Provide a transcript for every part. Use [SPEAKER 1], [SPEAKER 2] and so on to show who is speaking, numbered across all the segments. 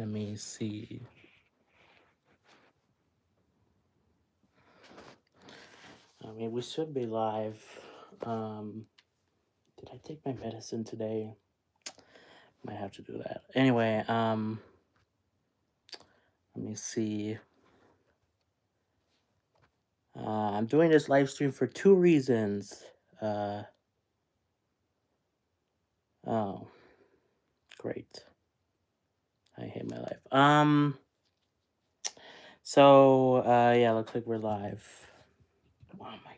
[SPEAKER 1] Let me see. I mean, we should be live. Did I take my medicine today? Might have to do that. Anyway, let me see. I'm doing this live stream for 2 reasons. Oh, great. I hate my life. So, yeah, looks like we're live. Oh my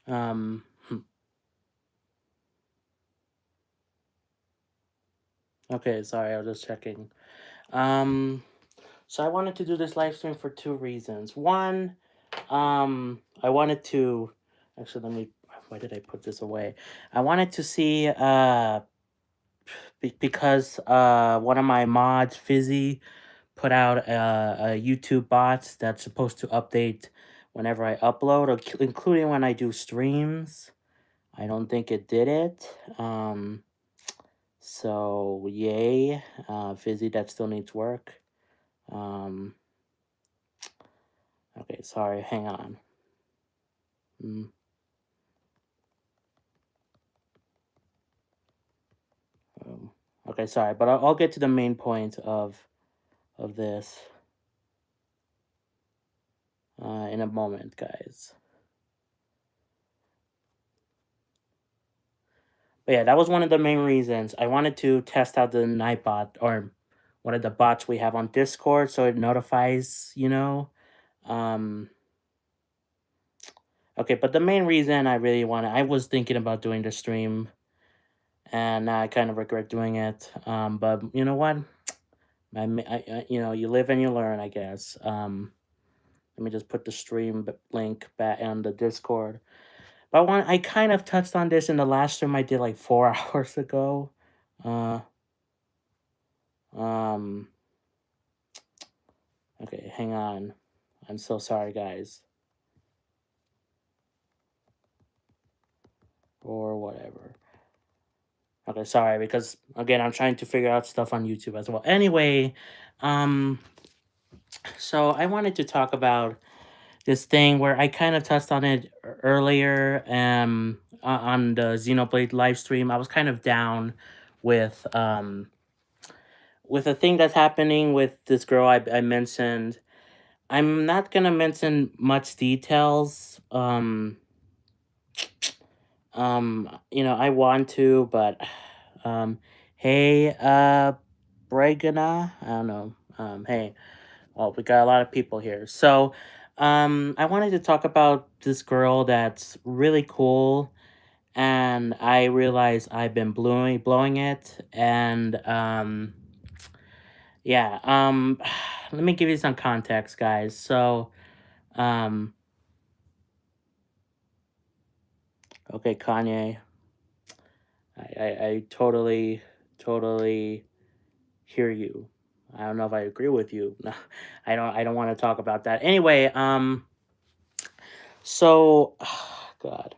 [SPEAKER 1] god. Okay, sorry, I was just checking. So I wanted to do this live stream for 2 reasons. One, I wanted to actually let me why did I put this away? I wanted to see because one of my mods, Fizzy, put out a YouTube bot that's supposed to update whenever I upload, including when I do streams. I don't think it did it. So yay, Fizzy, that still needs work. Okay, sorry, hang on. Okay, sorry, but I'll get to the main point of this in a moment, guys. But yeah, that was one of the main reasons. I wanted to test out the Nightbot, or one of the bots we have on Discord, so it notifies, you know. Okay, but the main reason I was thinking about doing the stream, and now I kind of regret doing it. But you know what? You know, you live and you learn, I guess. Let me just put the stream link back on the Discord. But I kind of touched on this in the last stream I did like 4 hours ago. Okay, hang on. I'm so sorry, guys. Or whatever. Okay, sorry, because again, I'm trying to figure out stuff on YouTube as well. Anyway, so I wanted to talk about this thing where I kind of touched on it earlier on the Xenoblade live stream. I was kind of down with a thing that's happening with this girl I mentioned. I'm not gonna mention much details. You know, I want to, but hey, Bregana, I don't know. Hey, well, we got a lot of people here. So, I wanted to talk about this girl that's really cool, and I realize I've been blowing it, and yeah, let me give you some context, guys. So, okay, Kanye, I totally hear you. I don't know if I agree with you. No, I don't want to talk about that. Anyway, so God,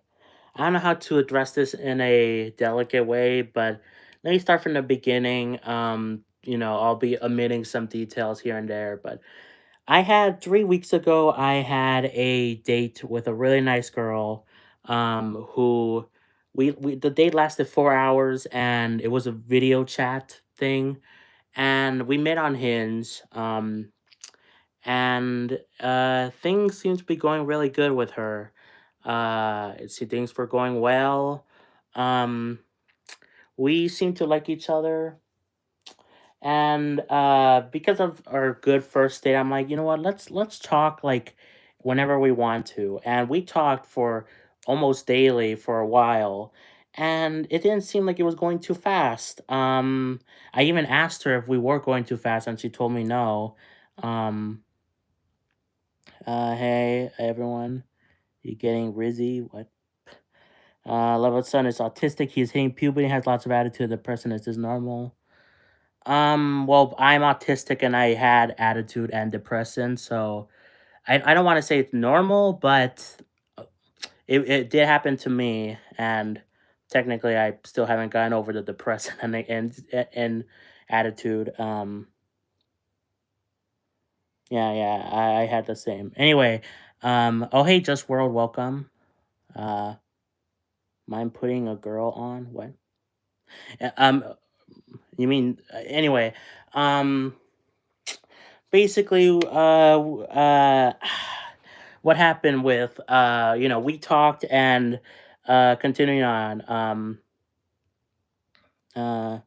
[SPEAKER 1] I don't know how to address this in a delicate way, but let me start from the beginning. You know, I'll be omitting some details here and there, but 3 weeks ago, I had a date with a really nice girl, who the date lasted 4 hours, and it was a video chat thing, and we met on Hinge, and things seem to be going really good with her. See, things were going well. Um, we seem to like each other, and because of our good first date, I'm like, you know what? Let's talk like whenever we want to, and we talked for almost daily for a while. And it didn't seem like it was going too fast. I even asked her if we were going too fast, and she told me no. Um, hey everyone, you getting Rizzy? What? Level son is autistic. He's hitting puberty. Has lots of attitude. The person is normal. Well, I'm autistic and I had attitude and depression, so I don't want to say it's normal, but it did happen to me, and technically I still haven't gotten over the depressed and attitude. Yeah, yeah, I had the same. Anyway, oh hey, Just World, welcome. Uh, mind putting a girl on? What? Uh, Um, you mean anyway? Um, basically, what happened with we talked and continuing on. Uh,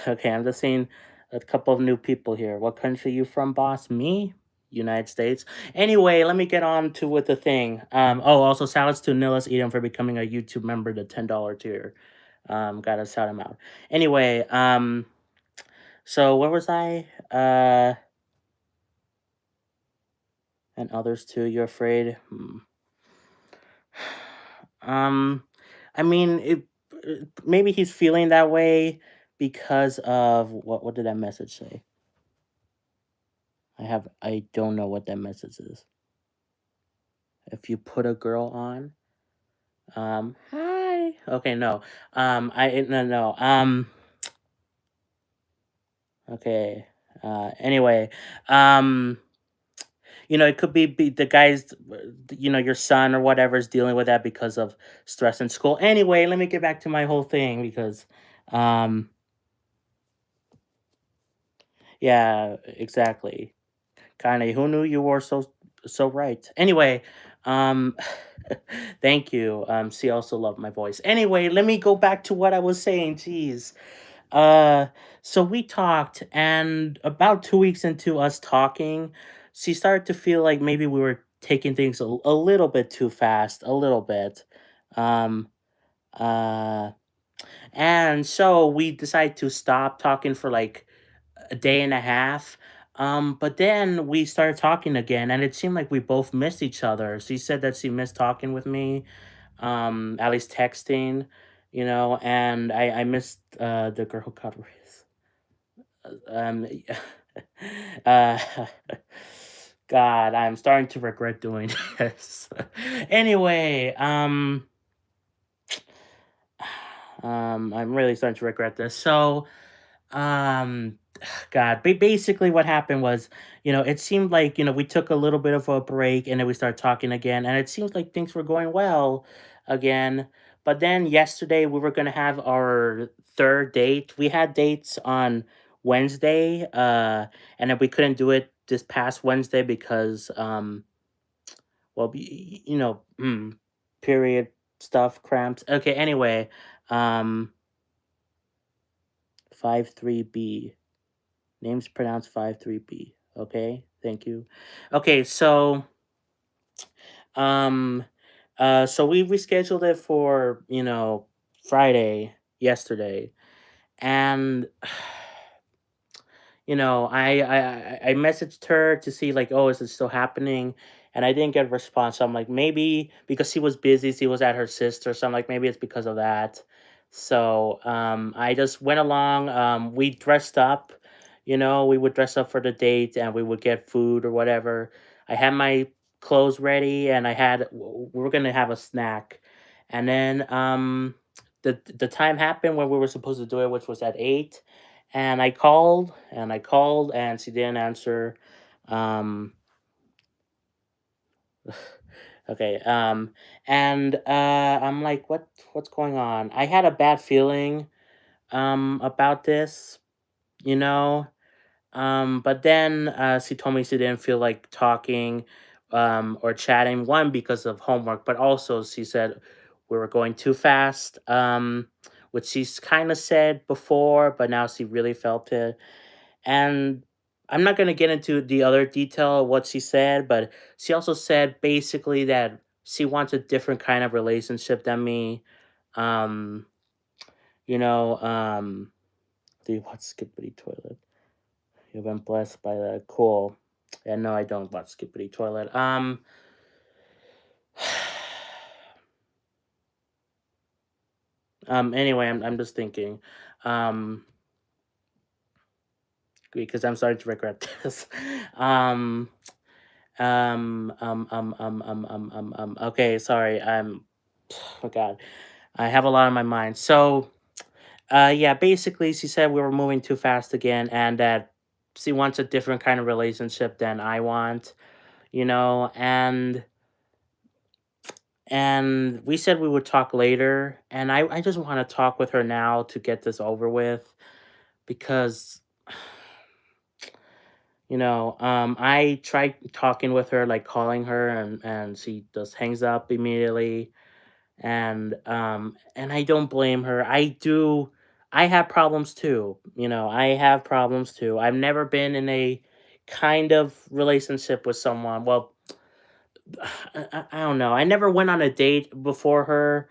[SPEAKER 1] okay, I'm just seeing a couple of new people here. What country you from, boss? Me? United States. Anyway, let me get on to with the thing. Oh, also salads to Nilis Edom for becoming a YouTube member, the $10 tier. Gotta shout him out. Anyway, so where was I? And others too. You're afraid? Um, I mean, maybe he's feeling that way because of what? What did that message say? I don't know what that message is. If you put a girl on, hi. Okay, no. No, no. Okay. Anyway, um, it could be the guy's, your son or whatever is dealing with that because of stress in school. Anyway, let me get back to my whole thing because, um, yeah, exactly. Kinda, who knew you were so right? Anyway, um, thank you. She also loved my voice. Anyway, let me go back to what I was saying. Jeez. Uh, so we talked, and about 2 weeks into us talking, she started to feel like maybe we were taking things a little bit too fast, a little bit. Um, uh, and so we decided to stop talking for like a day and a half. But then we started talking again, and it seemed like we both missed each other. She said that she missed talking with me, at least texting, and I missed the girl who got raised. Um, uh, God, I'm starting to regret doing this. Anyway, I'm really starting to regret this. So, um, God, basically what happened was, it seemed like, we took a little bit of a break and then we started talking again, and it seems like things were going well again. But then yesterday we were gonna have our third date. We had dates on Wednesday, and then we couldn't do it this past Wednesday because, well, period stuff, cramps. Okay, anyway, 53B. Name's pronounced 53B. Okay, thank you. Okay, um, so we rescheduled it for Friday yesterday, and I messaged her to see like, oh, is it still happening? And I didn't get a response. So I'm like, maybe because she was busy, she was at her sister. So I'm like, maybe it's because of that. So I just went along. We dressed up. We would dress up for the date, and we would get food or whatever. I had my clothes ready, and we were gonna have a snack, and then the time happened when we were supposed to do it, which was at 8, and I called and I called and she didn't answer. Um, okay. And I'm like, what's going on? I had a bad feeling about this, you know. But then she told me she didn't feel like talking or chatting. One, because of homework, but also she said we were going too fast. Which she's kind of said before, but now she really felt it. And I'm not going to get into the other detail of what she said, but she also said basically that she wants a different kind of relationship than me. Um, you know, um, do you watch Skippity Toilet? You've been blessed by the cool. Yeah, no, I don't watch Skippity Toilet. Anyway, I'm just thinking. Um, because I'm starting to regret this. Um, okay, sorry. Oh God, I have a lot on my mind. So, yeah, basically, she said we were moving too fast again, and that she wants a different kind of relationship than I want, and we said we would talk later, and I just want to talk with her now to get this over with because I tried talking with her, like calling her, and she just hangs up immediately. And I don't blame her. I have problems too. I have problems too. I've never been in a kind of relationship with someone. Well, I don't know. I never went on a date before her.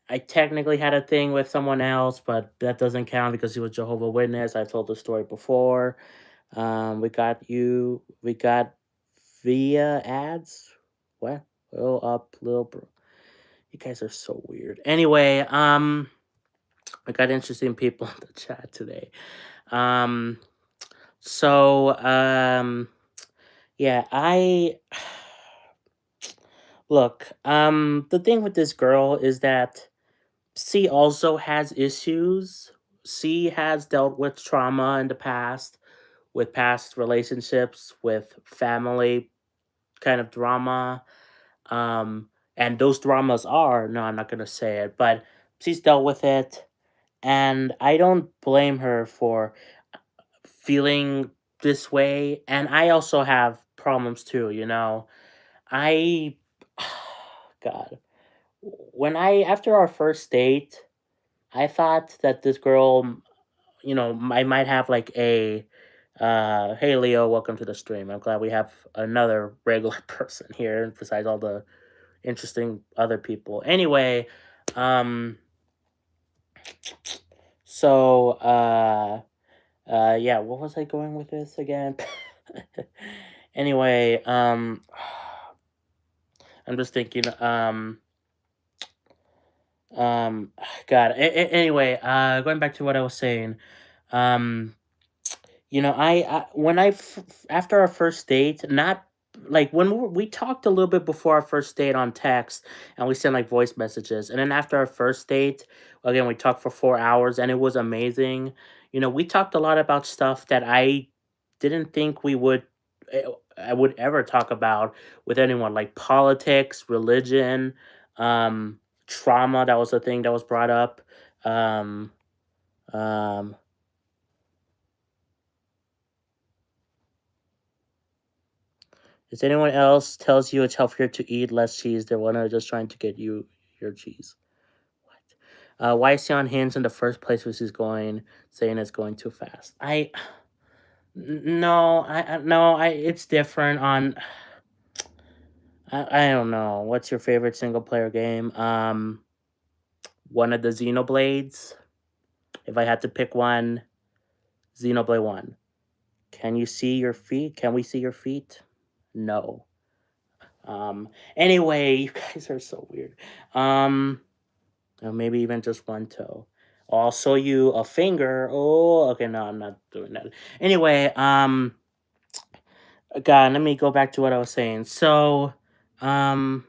[SPEAKER 1] I technically had a thing with someone else, but that doesn't count because he was Jehovah Witness. I told the story before. We got via ads. What? Little up, little bro. You guys are so weird. Anyway, I got interesting people in the chat today. Um, so yeah, I look. The thing with this girl is that she also has issues. She has dealt with trauma in the past, with past relationships, with family kind of drama. And those dramas are, no, I'm not gonna say it, but she's dealt with it, and I don't blame her for feeling this way. And I also have problems too. I, God, when I after our first date, I thought that this girl, I might have like a, hey Leo, welcome to the stream. I'm glad we have another regular person here besides all the interesting other people. Anyway, um, so yeah, what was I going with this again? Anyway, I'm just thinking, um, God. Anyway, going back to what I was saying, um, when after our first date, not like when we talked a little bit before our first date on text, and we sent like voice messages, and then after our first date, again we talked for 4 hours, and it was amazing. We talked a lot about stuff that I didn't think eh, I would ever talk about with anyone, like politics, religion, um, trauma. That was a thing that was brought up. Um, um, If anyone else tells you it's healthier to eat less cheese, they're one are just trying to get you your cheese. What? Why is he on hands in the first place? Which is going saying it's going too fast. No, no, I. It's different on. I don't know. What's your favorite single player game? One of the Xenoblades. If I had to pick one, Xenoblade One. Can you see your feet? Can we see your feet? No. Anyway, you guys are so weird. Or maybe even just one toe. I'll show you a finger. Oh, okay, no, I'm not doing that. Anyway, God, let me go back to what I was saying. So, um,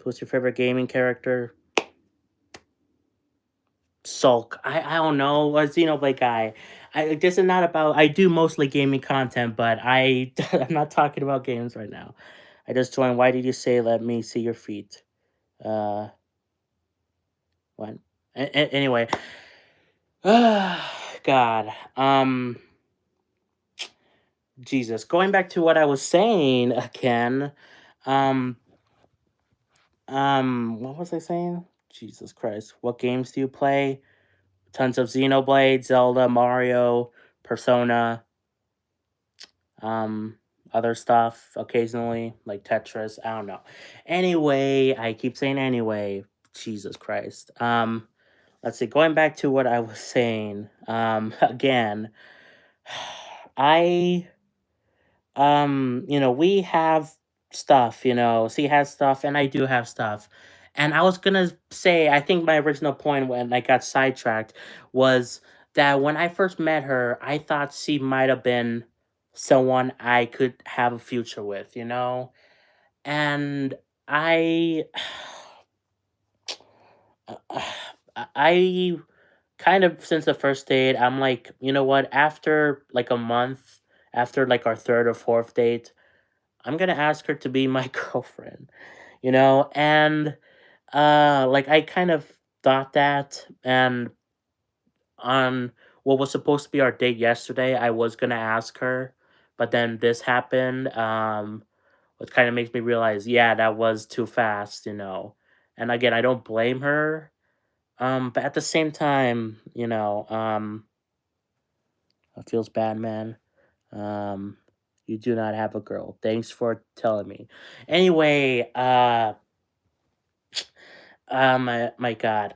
[SPEAKER 1] who's your favorite gaming character? Sulk. I don't know. A Xenoblade guy. This is not about. I do mostly gaming content, but I'm not talking about games right now. I just joined. Why did you say let me see your feet? Uh, what? Anyway, God. Jesus. Going back to what I was saying again. Um, what was I saying? Jesus Christ. What games do you play? Tons of Xenoblade, Zelda, Mario, Persona, um, other stuff occasionally, like Tetris. I don't know. Anyway, I keep saying anyway. Jesus Christ. Let's see. Going back to what I was saying. Again, I we have stuff, she has stuff and I do have stuff. And I was gonna say, I think my original point when I got sidetracked was that when I first met her, I thought she might have been someone I could have a future with. And I I kind of since the first date, I'm like, you know what? After like a month, after like our third or fourth date, I'm gonna ask her to be my girlfriend. And like I kind of thought that, and on what was supposed to be our date yesterday, I was gonna ask her, but then this happened. Which kind of makes me realize, yeah, that was too fast. And again, I don't blame her. But at the same time, it feels bad, man. Um, you do not have a girl. Thanks for telling me. Anyway, my God.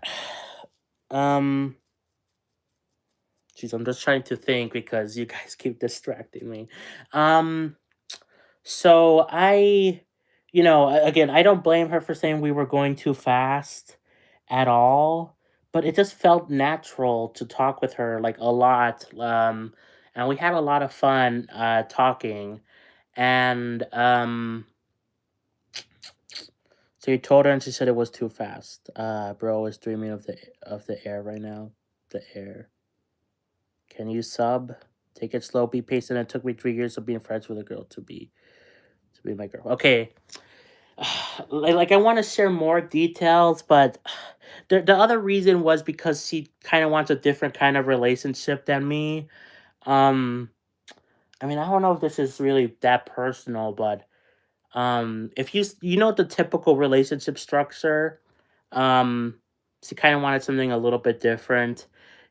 [SPEAKER 1] Um, Jeez, I'm just trying to think because you guys keep distracting me. Um, so again, I don't blame her for saying we were going too fast at all, but it just felt natural to talk with her like a lot. And we had a lot of fun talking. And so you told her, and she said it was too fast. Bro is dreaming of the air right now. The air. Can you sub? Take it slow, be patient. It took me 3 years of being friends with a girl to be my girl. Okay. Like I want to share more details, but the other reason was because she kind of wants a different kind of relationship than me. Um, I mean, I don't know if this is really that personal, but if you know the typical relationship structure, um, she kind of wanted something a little bit different.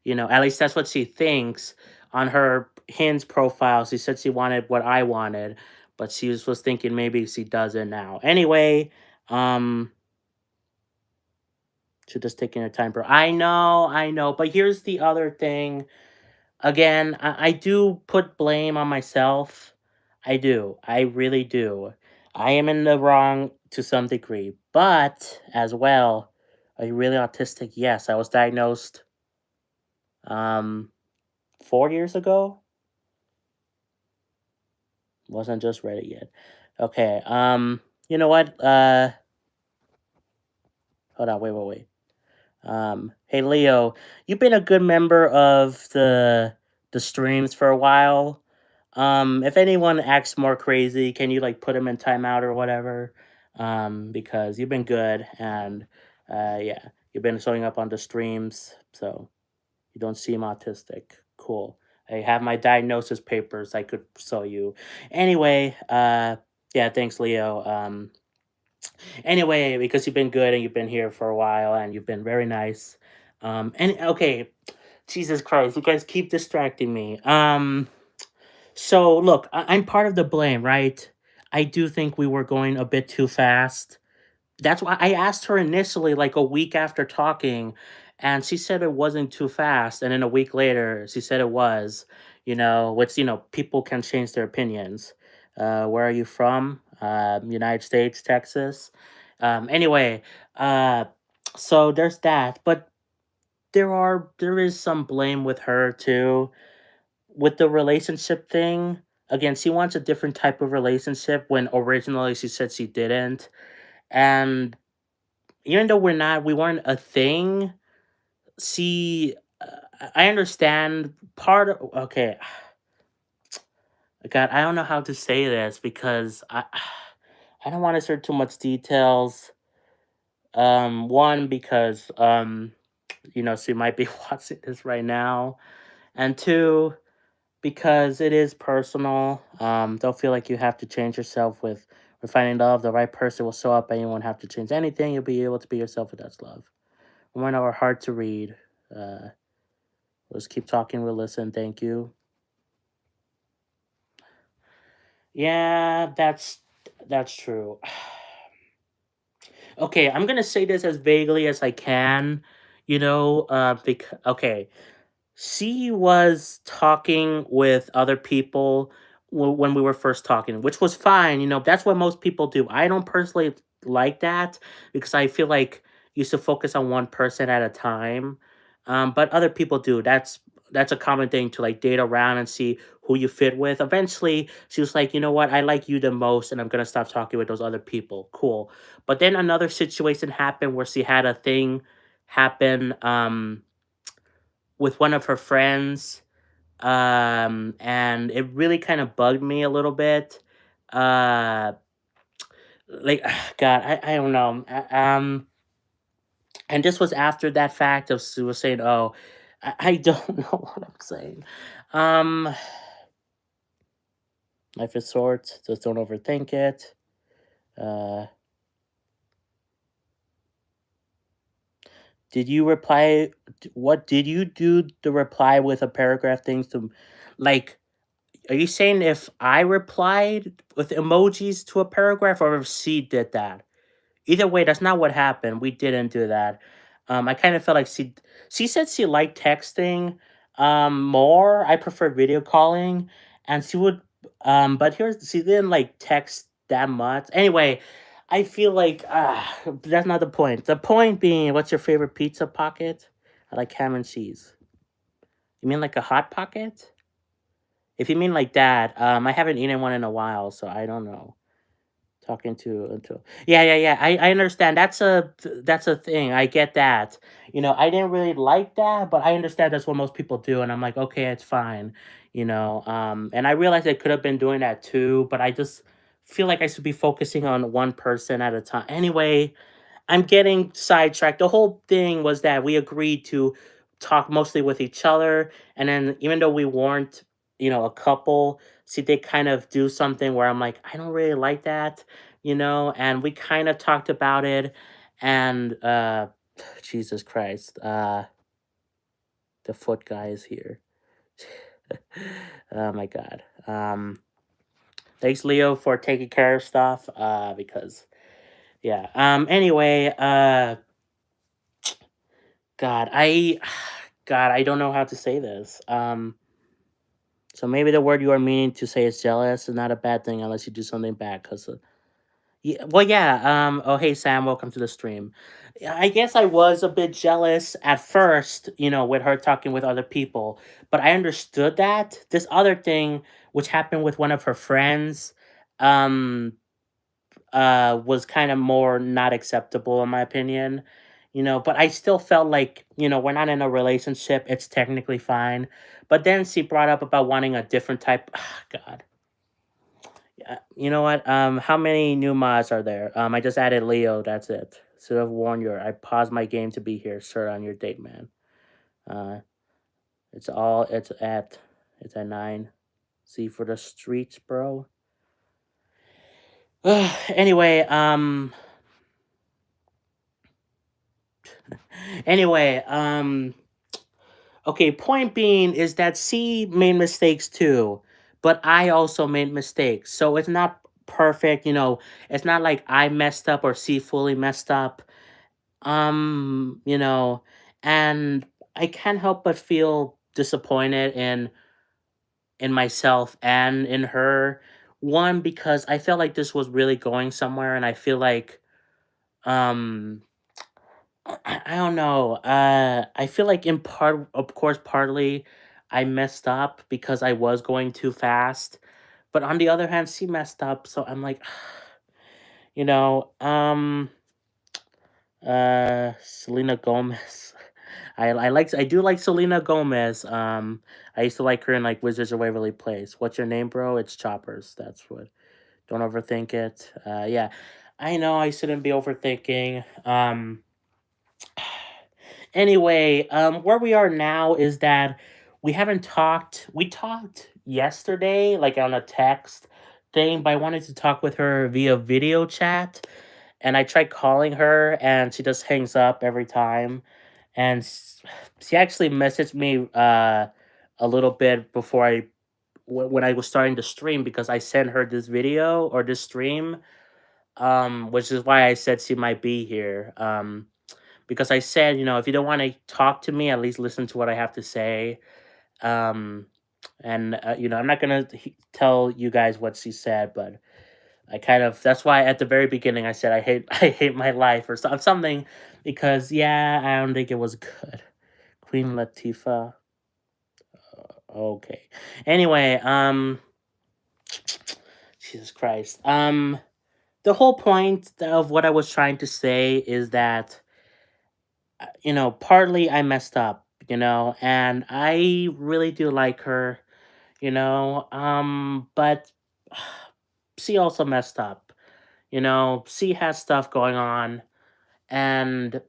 [SPEAKER 1] At least that's what she thinks. On her Hinge profile, she said she wanted what I wanted, but she was thinking maybe she doesn't now. Anyway, um, she's just taking her time, bro. I know, but here's the other thing. Again, I do put blame on myself. I do. I really do. I am in the wrong to some degree. But as well, are you really autistic? Yes, I was diagnosed um 4 years ago. Wasn't just ready yet. Okay. You know what? Hold on, wait. Hey Leo, you've been a good member of the streams for a while. If anyone acts more crazy, can you like put them in timeout or whatever? Because you've been good, and yeah, you've been showing up on the streams, so you don't seem autistic. Cool. I have my diagnosis papers I could show you. Anyway, yeah, thanks, Leo. Anyway, because you've been good and you've been here for a while and you've been very nice. And okay, Jesus Christ, you guys keep distracting me. So look, I'm part of the blame, right? I do think we were going a bit too fast. That's why I asked her initially, like a week after talking, and she said it wasn't too fast. And then a week later, she said it was, which, people can change their opinions. Where are you from? United States, Texas. Anyway, uh, so there's that. But there is some blame with her too with the relationship thing. Again, she wants a different type of relationship when originally she said she didn't. And even though we weren't a thing, she, I understand part of, okay, God, I don't know how to say this because I don't want to share too much details. One, because, she might be watching this right now. And two, because it is personal. Don't feel like you have to change yourself with finding love. The right person will show up, and you won't have to change anything. You'll be able to be yourself, and that's love. Women are hard to read. Uh, let's keep talking. We'll listen. Thank you. Yeah, that's true. Okay, I'm gonna say this as vaguely as I can. Okay, she was talking with other people when we were first talking, which was fine. That's what most people do. I don't personally like that because I feel like you should focus on one person at a time. But other people do. That's a common thing to like date around and see who you fit with. Eventually, she was like, you know what, I like you the most, and I'm gonna stop talking with those other people. Cool. But then another situation happened where she had a thing happen with one of her friends, and it really kind of bugged me a little bit. Uh, like God, I don't know. And this was after that fact of Sue was saying, "Oh, I don't know what I'm saying." Um, Life is short. Just don't overthink it. Uh, did you reply? What did you do? The reply with a paragraph things to, like. Are you saying if I replied with emojis to a paragraph, or if she did that? Either way, that's not what happened. We didn't do that. I kind of felt like she said she liked texting more. I prefer video calling, and she would but here's she didn't like text that much. Anyway, I feel like that's not the point. The point being, what's your favorite pizza pocket? I like ham and cheese. You mean like a hot pocket? If you mean like that, I haven't eaten one in a while, so I don't know. Talking to yeah, yeah, yeah. I understand. That's a thing. I get that. I didn't really like that, but I understand that's what most people do, and I'm like, okay, it's fine. And I realized I could have been doing that too, but I just feel like I should be focusing on one person at a time. Anyway, I'm getting sidetracked. The whole thing was that we agreed to talk mostly with each other, and then even though we weren't, a couple, see, they kind of do something where I'm like, I don't really like that, and we kind of talked about it, and Jesus Christ, the foot guy is here. Oh my God. Thanks, Leo, for taking care of stuff. Because yeah. Anyway, God, God, I don't know how to say this. So maybe the word you are meaning to say is jealous is not a bad thing unless you do something bad. Cause yeah, well, yeah. Oh, hey Sam, welcome to the stream. Yeah, I guess I was a bit jealous at first, with her talking with other people, but I understood that this other thing, which happened with one of her friends, um, was kind of more not acceptable in my opinion. But I still felt like, we're not in a relationship, it's technically fine. But then she brought up about wanting a different type. God. You know what? How many new mods are there? I just added Leo, that's it. Should have warned you. I paused my game to be here, sir, on your date, man. Uh it's all it's at 9. See for the streets, bro. Anyway, anyway, okay, point being is that C made mistakes too, but I also made mistakes. So it's not perfect, it's not like I messed up or C fully messed up. Um, you know, and I can't help but feel disappointed in myself and in her. One, because I felt like this was really going somewhere, and I feel like um I don't know. I feel like in part, of course, partly I messed up because I was going too fast. But on the other hand, she messed up, so I'm like, you know, um, Selena Gomez. I do like Selena Gomez. I used to like her in like Wizards of Waverly Place. What's your name, bro? It's Choppers. That's what. Don't overthink it. Yeah, I know I shouldn't be overthinking. Anyway, where we are now is that we haven't talked. We talked yesterday, like on a text thing, but I wanted to talk with her via video chat. And I tried calling her, and she just hangs up every time. And she actually messaged me a little bit before when I was starting to stream, because I sent her this video or this stream, which is why I said she might be here. Because I said, if you don't want to talk to me, at least listen to what I have to say. Um, and I'm not gonna tell you guys what she said, but I kind of that's why at the very beginning I said I hate I hate my life or something, because yeah, I don't think it was good. Queen Latifah. Okay. Anyway, Jesus Christ. The whole point of what I was trying to say is that partly I messed up, and I really do like her, but she also messed up. She has stuff going on, and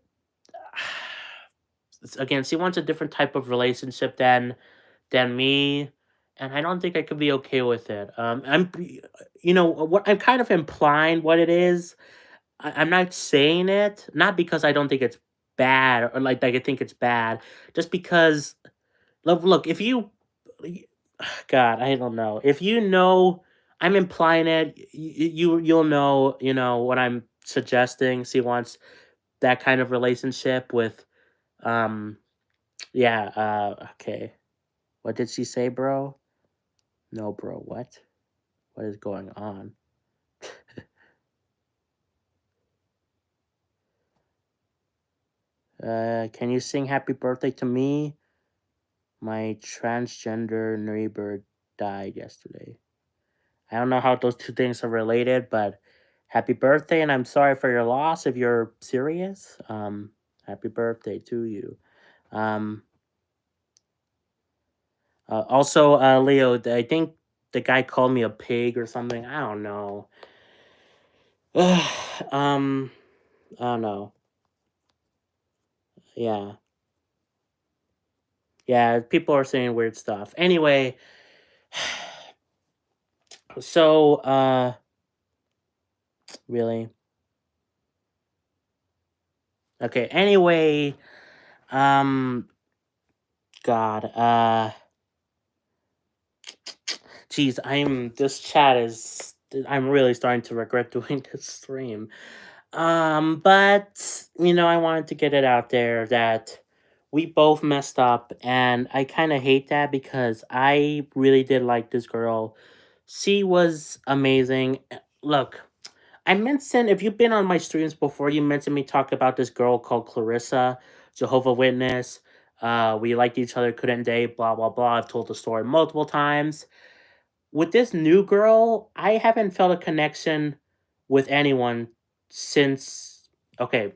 [SPEAKER 1] again, she wants a different type of relationship than me, and I don't think I could be okay with it. What I'm kind of implying what it is. I'm not saying it, not because I don't think it's bad or like I think it's bad, just because look, if you God, I don't know. If I'm implying it, you'll know, what I'm suggesting. She wants that kind of relationship with um yeah, okay. What did she say, bro? No, bro, what? What is going on? Can you sing happy birthday to me? My transgender neighbor died yesterday. I don't know how those two things are related, but happy birthday, and I'm sorry for your loss if you're serious. Happy birthday to you. Um, also, Leo, I think the guy called me a pig or something. I don't know. um, I don't know. Yeah, yeah. People are saying weird stuff. Anyway, so really, okay. Anyway, um, God, geez, this chat is, I'm really starting to regret doing this stream. But, I wanted to get it out there that we both messed up, and I kind of hate that because I really did like this girl. She was amazing. Look, I mentioned, if you've been on my streams before, you mentioned me talk about this girl called Clarissa, Jehovah Witness. We liked each other, couldn't date, blah blah blah. I've told the story multiple times. With this new girl, I haven't felt a connection with anyone since. Okay,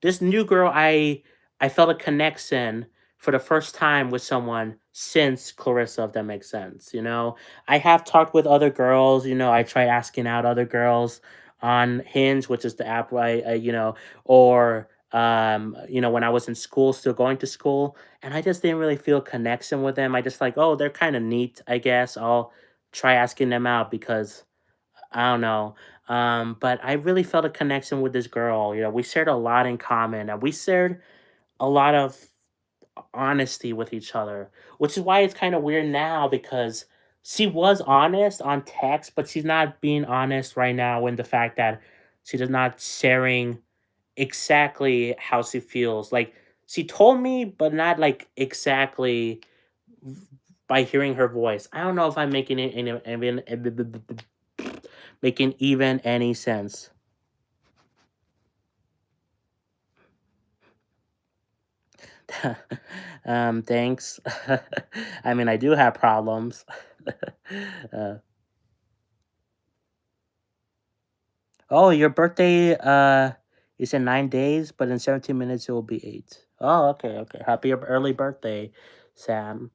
[SPEAKER 1] this new girl, I felt a connection for the first time with someone since Clarissa, if that makes sense. I have talked with other girls. I tried asking out other girls on Hinge, which is the app where or when I was in school, still going to school, and I just didn't really feel a connection with them. I just like, oh, they're kind of neat, I guess. I'll try asking them out because I don't know. But I really felt a connection with this girl. We shared a lot in common, and we shared a lot of honesty with each other, which is why it's kind of weird now because she was honest on text, but she's not being honest right now in the fact that she does not sharing exactly how she feels. Like she told me, but not like exactly by hearing her voice. I don't know if I'm making it making even any sense. Thanks. I mean, I do have problems. uh, oh, your birthday is in 9 days, but in 17 minutes it will be 8. Oh, okay, okay. Happy early birthday, Sam.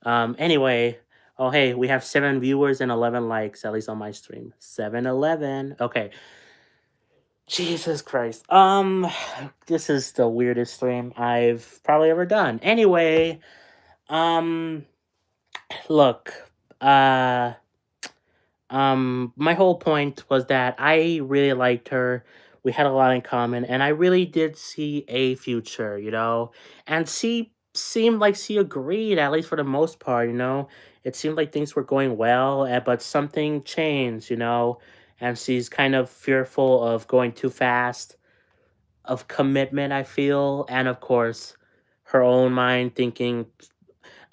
[SPEAKER 1] Anyway, oh hey, we have 7 viewers and 11 likes, at least on my stream. 711. Okay. Jesus Christ. This is the weirdest stream I've probably ever done. Anyway, um, look, uh, my whole point was that I really liked her. We had a lot in common, and I really did see a future, And she seemed like she agreed, at least for the most part, It seemed like things were going well, but something changed, And she's kind of fearful of going too fast, of commitment, I feel, and of course, her own mind thinking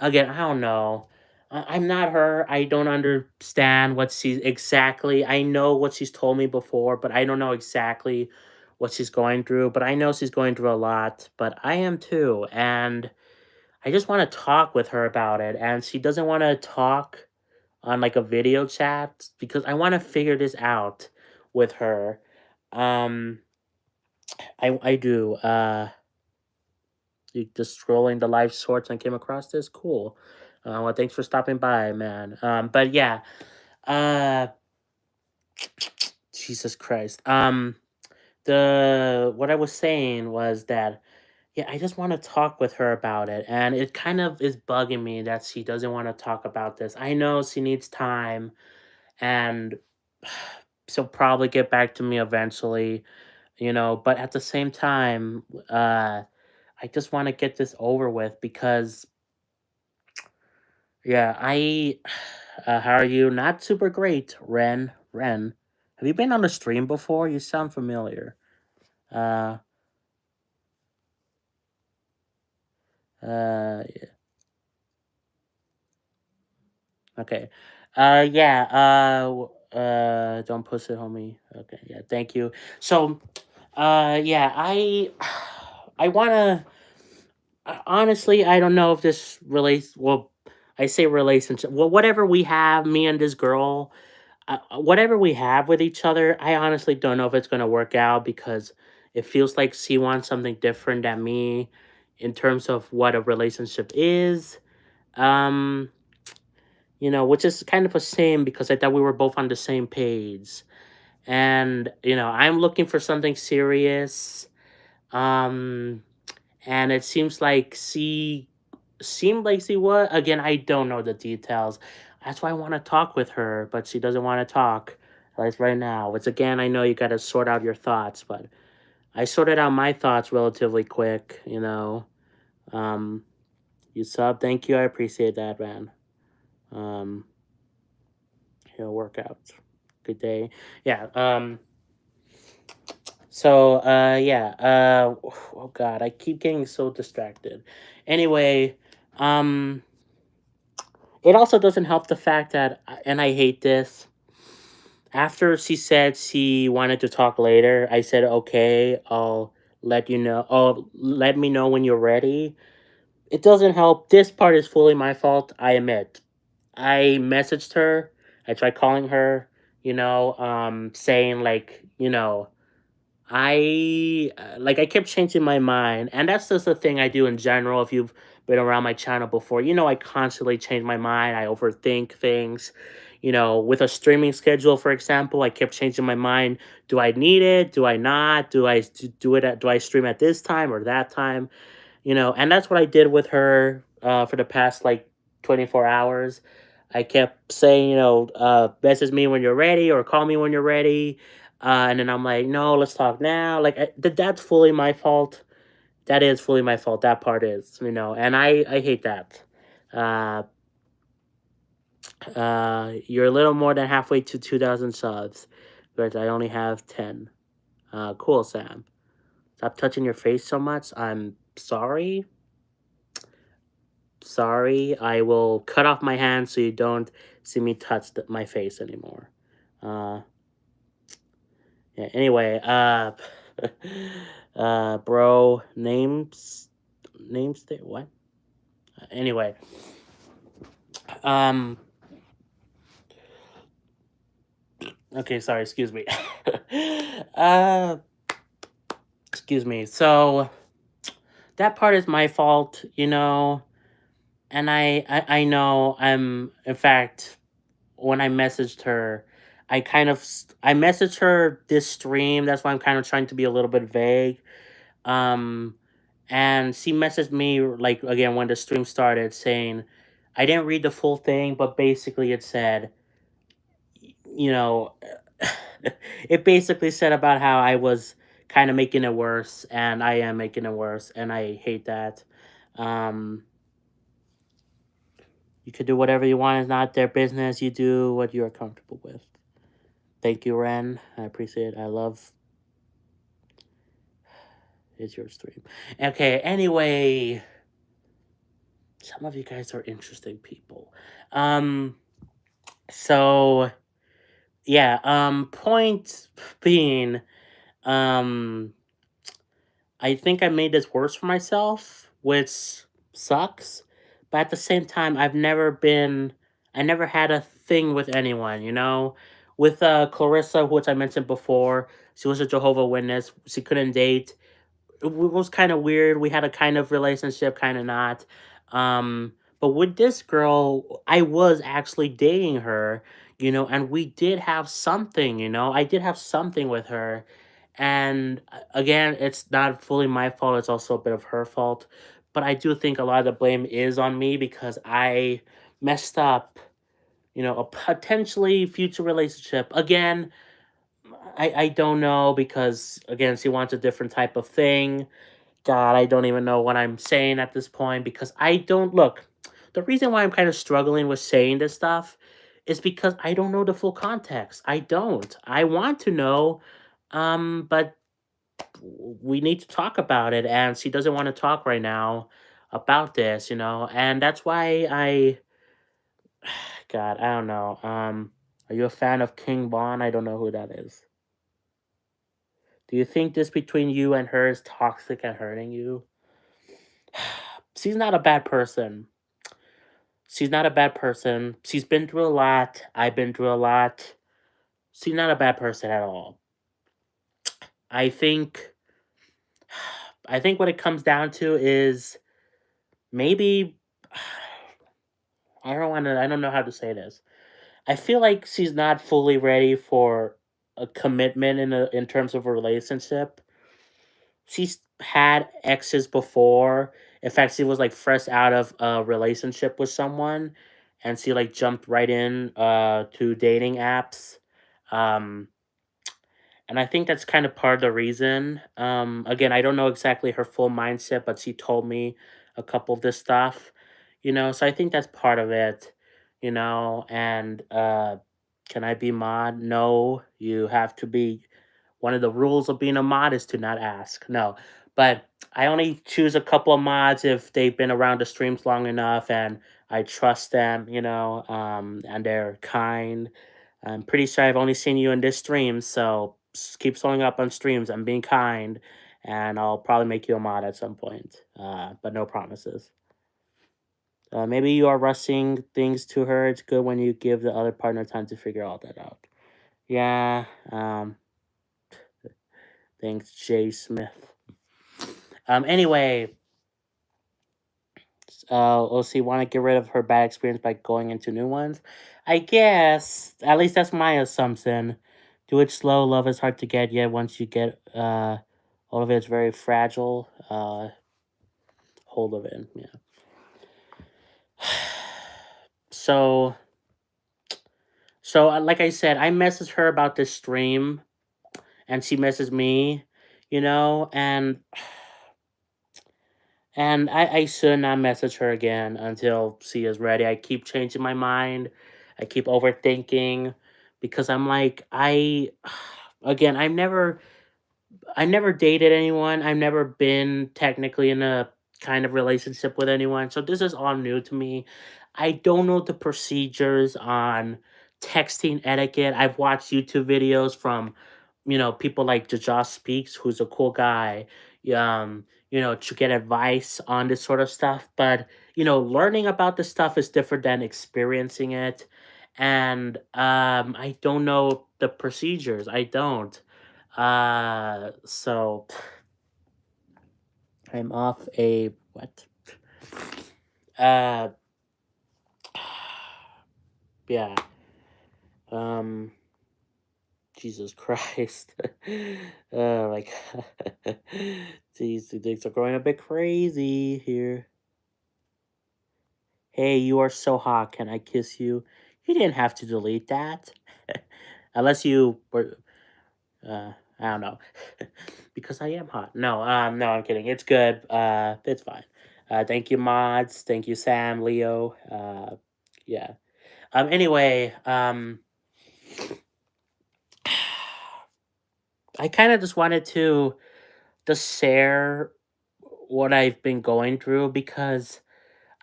[SPEAKER 1] again, I don't know. I'm not her. I don't understand what she's exactly. I know what she's told me before, but I don't know exactly what she's going through. But I know she's going through a lot, but I am too. And I just want to talk with her about it. And she doesn't want to talk on like a video chat because I want to figure this out with her. Um, I do. You just scrolling the live shorts and came across this? Cool. Well, thanks for stopping by, man. But yeah, uh, Jesus Christ. The what I was saying was that yeah, I just want to talk with her about it, and it kind of is bugging me that she doesn't want to talk about this. I know she needs time, and she'll probably get back to me eventually, but at the same time, I just want to get this over with because yeah, how are you? Not super great, Ren. Ren, have you been on the stream before? You sound familiar. Uh, yeah, okay. Yeah. Don't push it, homie. Okay. Yeah. Thank you. So, yeah, I wanna. Honestly, I don't know if this relates. Well, I say relationship. Well, whatever we have, me and this girl, whatever we have with each other, I honestly don't know if it's gonna work out because it feels like she wants something different than me in terms of what a relationship is. Um, which is kind of a shame because I thought we were both on the same page. And, I'm looking for something serious. Um, and it seemed like she was. Again, I don't know the details. That's why I want to talk with her, but she doesn't want to talk like right now. Which again, I know you got to sort out your thoughts, but I sorted out my thoughts relatively quick. You sub, thank you, I appreciate that, man. Um, He'll work out. Good day. Yeah. So. Yeah. Oh God, I keep getting so distracted. Anyway. Um. It also doesn't help the fact that, and I hate this. After she said she wanted to talk later, I said, okay, I'll let you know. Oh, let me know when you're ready. It doesn't help. This part is fully my fault, I admit. I messaged her. I tried calling her, saying, like, I kept changing my mind, and that's just a thing I do in general. If you've been around my channel before, I constantly change my mind. I overthink things. With a streaming schedule, for example, I kept changing my mind. Do I need it? Do I not? Do I stream at this time or that time? And that's what I did with her for the past like 24 hours. I kept saying, message me when you're ready or call me when you're ready. And then I'm like, no, let's talk now. Like, that's fully my fault. That is fully my fault. That part is, and I hate that. Uh, you're a little more than halfway to 2,000 subs, but I only have 10. Cool, Sam. Stop touching your face so much. I'm sorry. Sorry, I will cut off my hand so you don't see me touch my face anymore. Uh, yeah. Anyway, bro, names there. What? Anyway, um, okay, sorry. Excuse me. uh, excuse me. So that part is my fault, and I know in fact when I messaged her, I messaged her this stream. That's why I'm kind of trying to be a little bit vague. Um, and she messaged me like again when the stream started saying, I didn't read the full thing, but basically it said, you know, it basically said about how I was kind of making it worse, and I am making it worse, and I hate that. Um, you could do whatever you want. It's not their business. You do what you're comfortable with. Thank you, Ren. I appreciate it. I love it's your stream. Okay, anyway. Some of you guys are interesting people. Um, so yeah, point being, um, I think I made this worse for myself, which sucks. But at the same time, I never had a thing with anyone, With Clarissa, which I mentioned before, she was a Jehovah Witness. She couldn't date. was kind of weird. We had a kind of relationship, kind of not. But with this girl, I was actually dating her, and we did have something, I did have something with her. And again, it's not fully my fault, it's also a bit of her fault. But I do think a lot of the blame is on me because I messed up, a potentially future relationship. Again, I don't know because again, she wants a different type of thing. God, I don't even know what I'm saying at this point because I don't look. The reason why I'm kind of struggling with saying this stuff is because I don't know the full context. I don't. I want to know, but we need to talk about it, and she doesn't want to talk right now about this, and that's why God, I don't know. Are you a fan of King Von? I don't know who that is. Do you think this between you and her is toxic and hurting you? She's not a bad person. She's not a bad person. She's been through a lot. I've been through a lot. She's not a bad person at all. I think I think what it comes down to is maybe I don't know how to say this. I feel like she's not fully ready for a commitment in terms of a relationship. She's had exes before. In fact, she was like fresh out of a relationship with someone and she like jumped right in to dating apps. Um and I think that's kind of part of the reason. Again, I don't know exactly her full mindset, but she told me a couple of this stuff, so I think that's part of it, and can I be mod? No, you have to be one of the rules of being a mod is to not ask. No, but I only choose a couple of mods if they've been around the streams long enough and I trust them, and they're kind. I'm pretty sure I've only seen you in this stream, so keep showing up on streams. I'm being kind, and I'll probably make you a mod at some point, but no promises. Maybe you are rushing things to her. It's good when you give the other partner time to figure all that out. Yeah, thanks, Jay Smith. Anyway, OC want to get rid of her bad experience by going into new ones. I guess at least that's my assumption. Do it slow. Love is hard to get. Yet once you get all of it, it's very fragile. Hold of it. Yeah. So like I said, I messaged her about this stream, and she messaged me, and I should not message her again until she is ready. I keep changing my mind. I keep overthinking because I'm like, again, I never dated anyone. I've never been technically in a kind of relationship with anyone. So this is all new to me. I don't know the procedures on texting etiquette. I've watched YouTube videos from, people like Jaja Speaks, who's a cool guy, to get advice on this sort of stuff. But, learning about this stuff is different than experiencing it. And I don't know the procedures. I don't. So I'm off a what? Uh, yeah. Um, Jesus Christ. Oh my God. These things are going a bit crazy here. Hey, you are so hot. Can I kiss you? You didn't have to delete that. Unless you were, I don't know. Because I am hot. No, I'm kidding. It's good. It's fine. Thank you, mods. Thank you, Sam, Leo. Yeah. Anyway, I kind of just wanted to just share what I've been going through because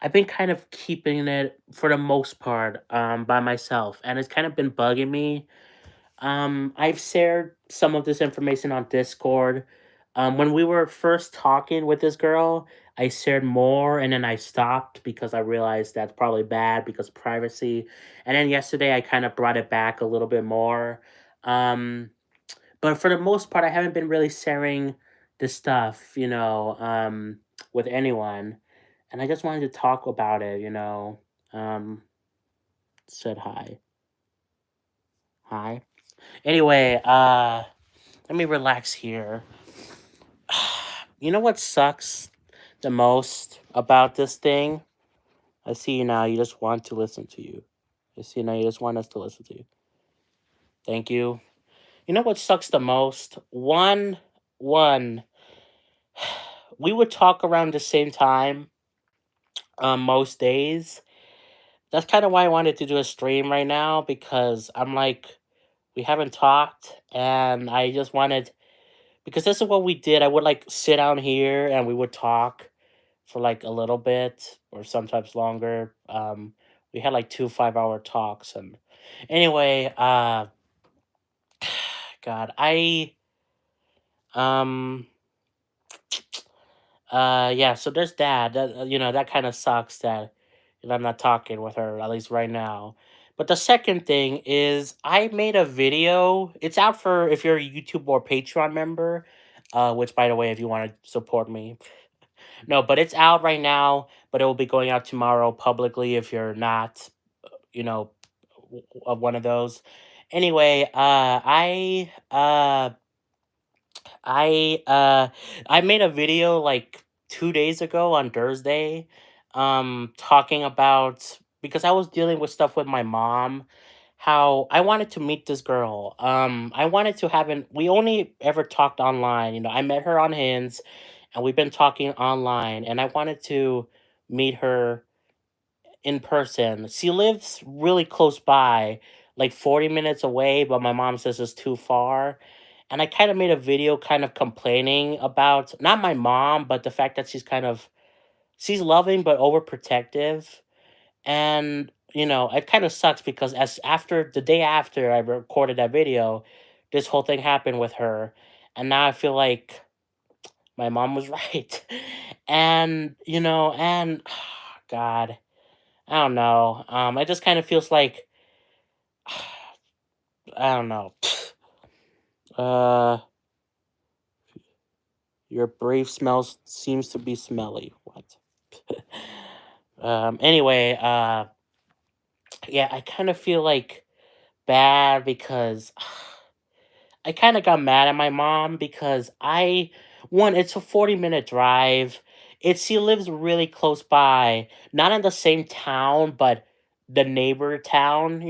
[SPEAKER 1] I've been kind of keeping it for the most part by myself, and it's kind of been bugging me. I've shared some of this information on Discord. When we were first talking with this girl, I shared more and then I stopped because I realized that's probably bad because privacy. And then yesterday I kind of brought it back a little bit more. Um, but for the most part, I haven't been really sharing this stuff, with anyone, and I just wanted to talk about it. Um, said hi, hi. Anyway, let me relax here. You know what sucks the most about this thing? I see you now. You just want to listen to you. I see now. You just want us to listen to you. Thank you. You know what sucks the most? One. We would talk around the same time, most days. That's kind of why I wanted to do a stream right now because I'm like, we haven't talked, and I just wanted because this is what we did. I would like sit down here and we would talk for like a little bit or sometimes longer. We had like 2 5-hour talks, and anyway, God, um yeah, so there's that. That kind of sucks that I'm not talking with her, at least right now. But the second thing is I made a video. It's out for if you're a YouTube or Patreon member, which by the way, if you want to support me. No, but it's out right now, but it will be going out tomorrow publicly if you're not, you know, of one of those. Anyway, I I made a video like 2 days ago on Thursday, talking about because I was dealing with stuff with my mom, how I wanted to meet this girl. I wanted to have an we only ever talked online. I met her on Hinge, and we've been talking online, and I wanted to meet her in person. She lives really close by, like 40 minutes away, but my mom says it's too far. And I kind of made a video kind of complaining about not my mom, but the fact that she's loving but overprotective. And it kind of sucks because as after the day after I recorded that video, this whole thing happened with her. And now I feel like my mom was right. And God, I don't know. It just kind of feels like I don't know. Uh, your brave smells seems to be smelly. What? Anyway, yeah, I kind of feel like bad because I kind of got mad at my mom because it's a 40-minute drive. She lives really close by, not in the same town, but the neighbor town.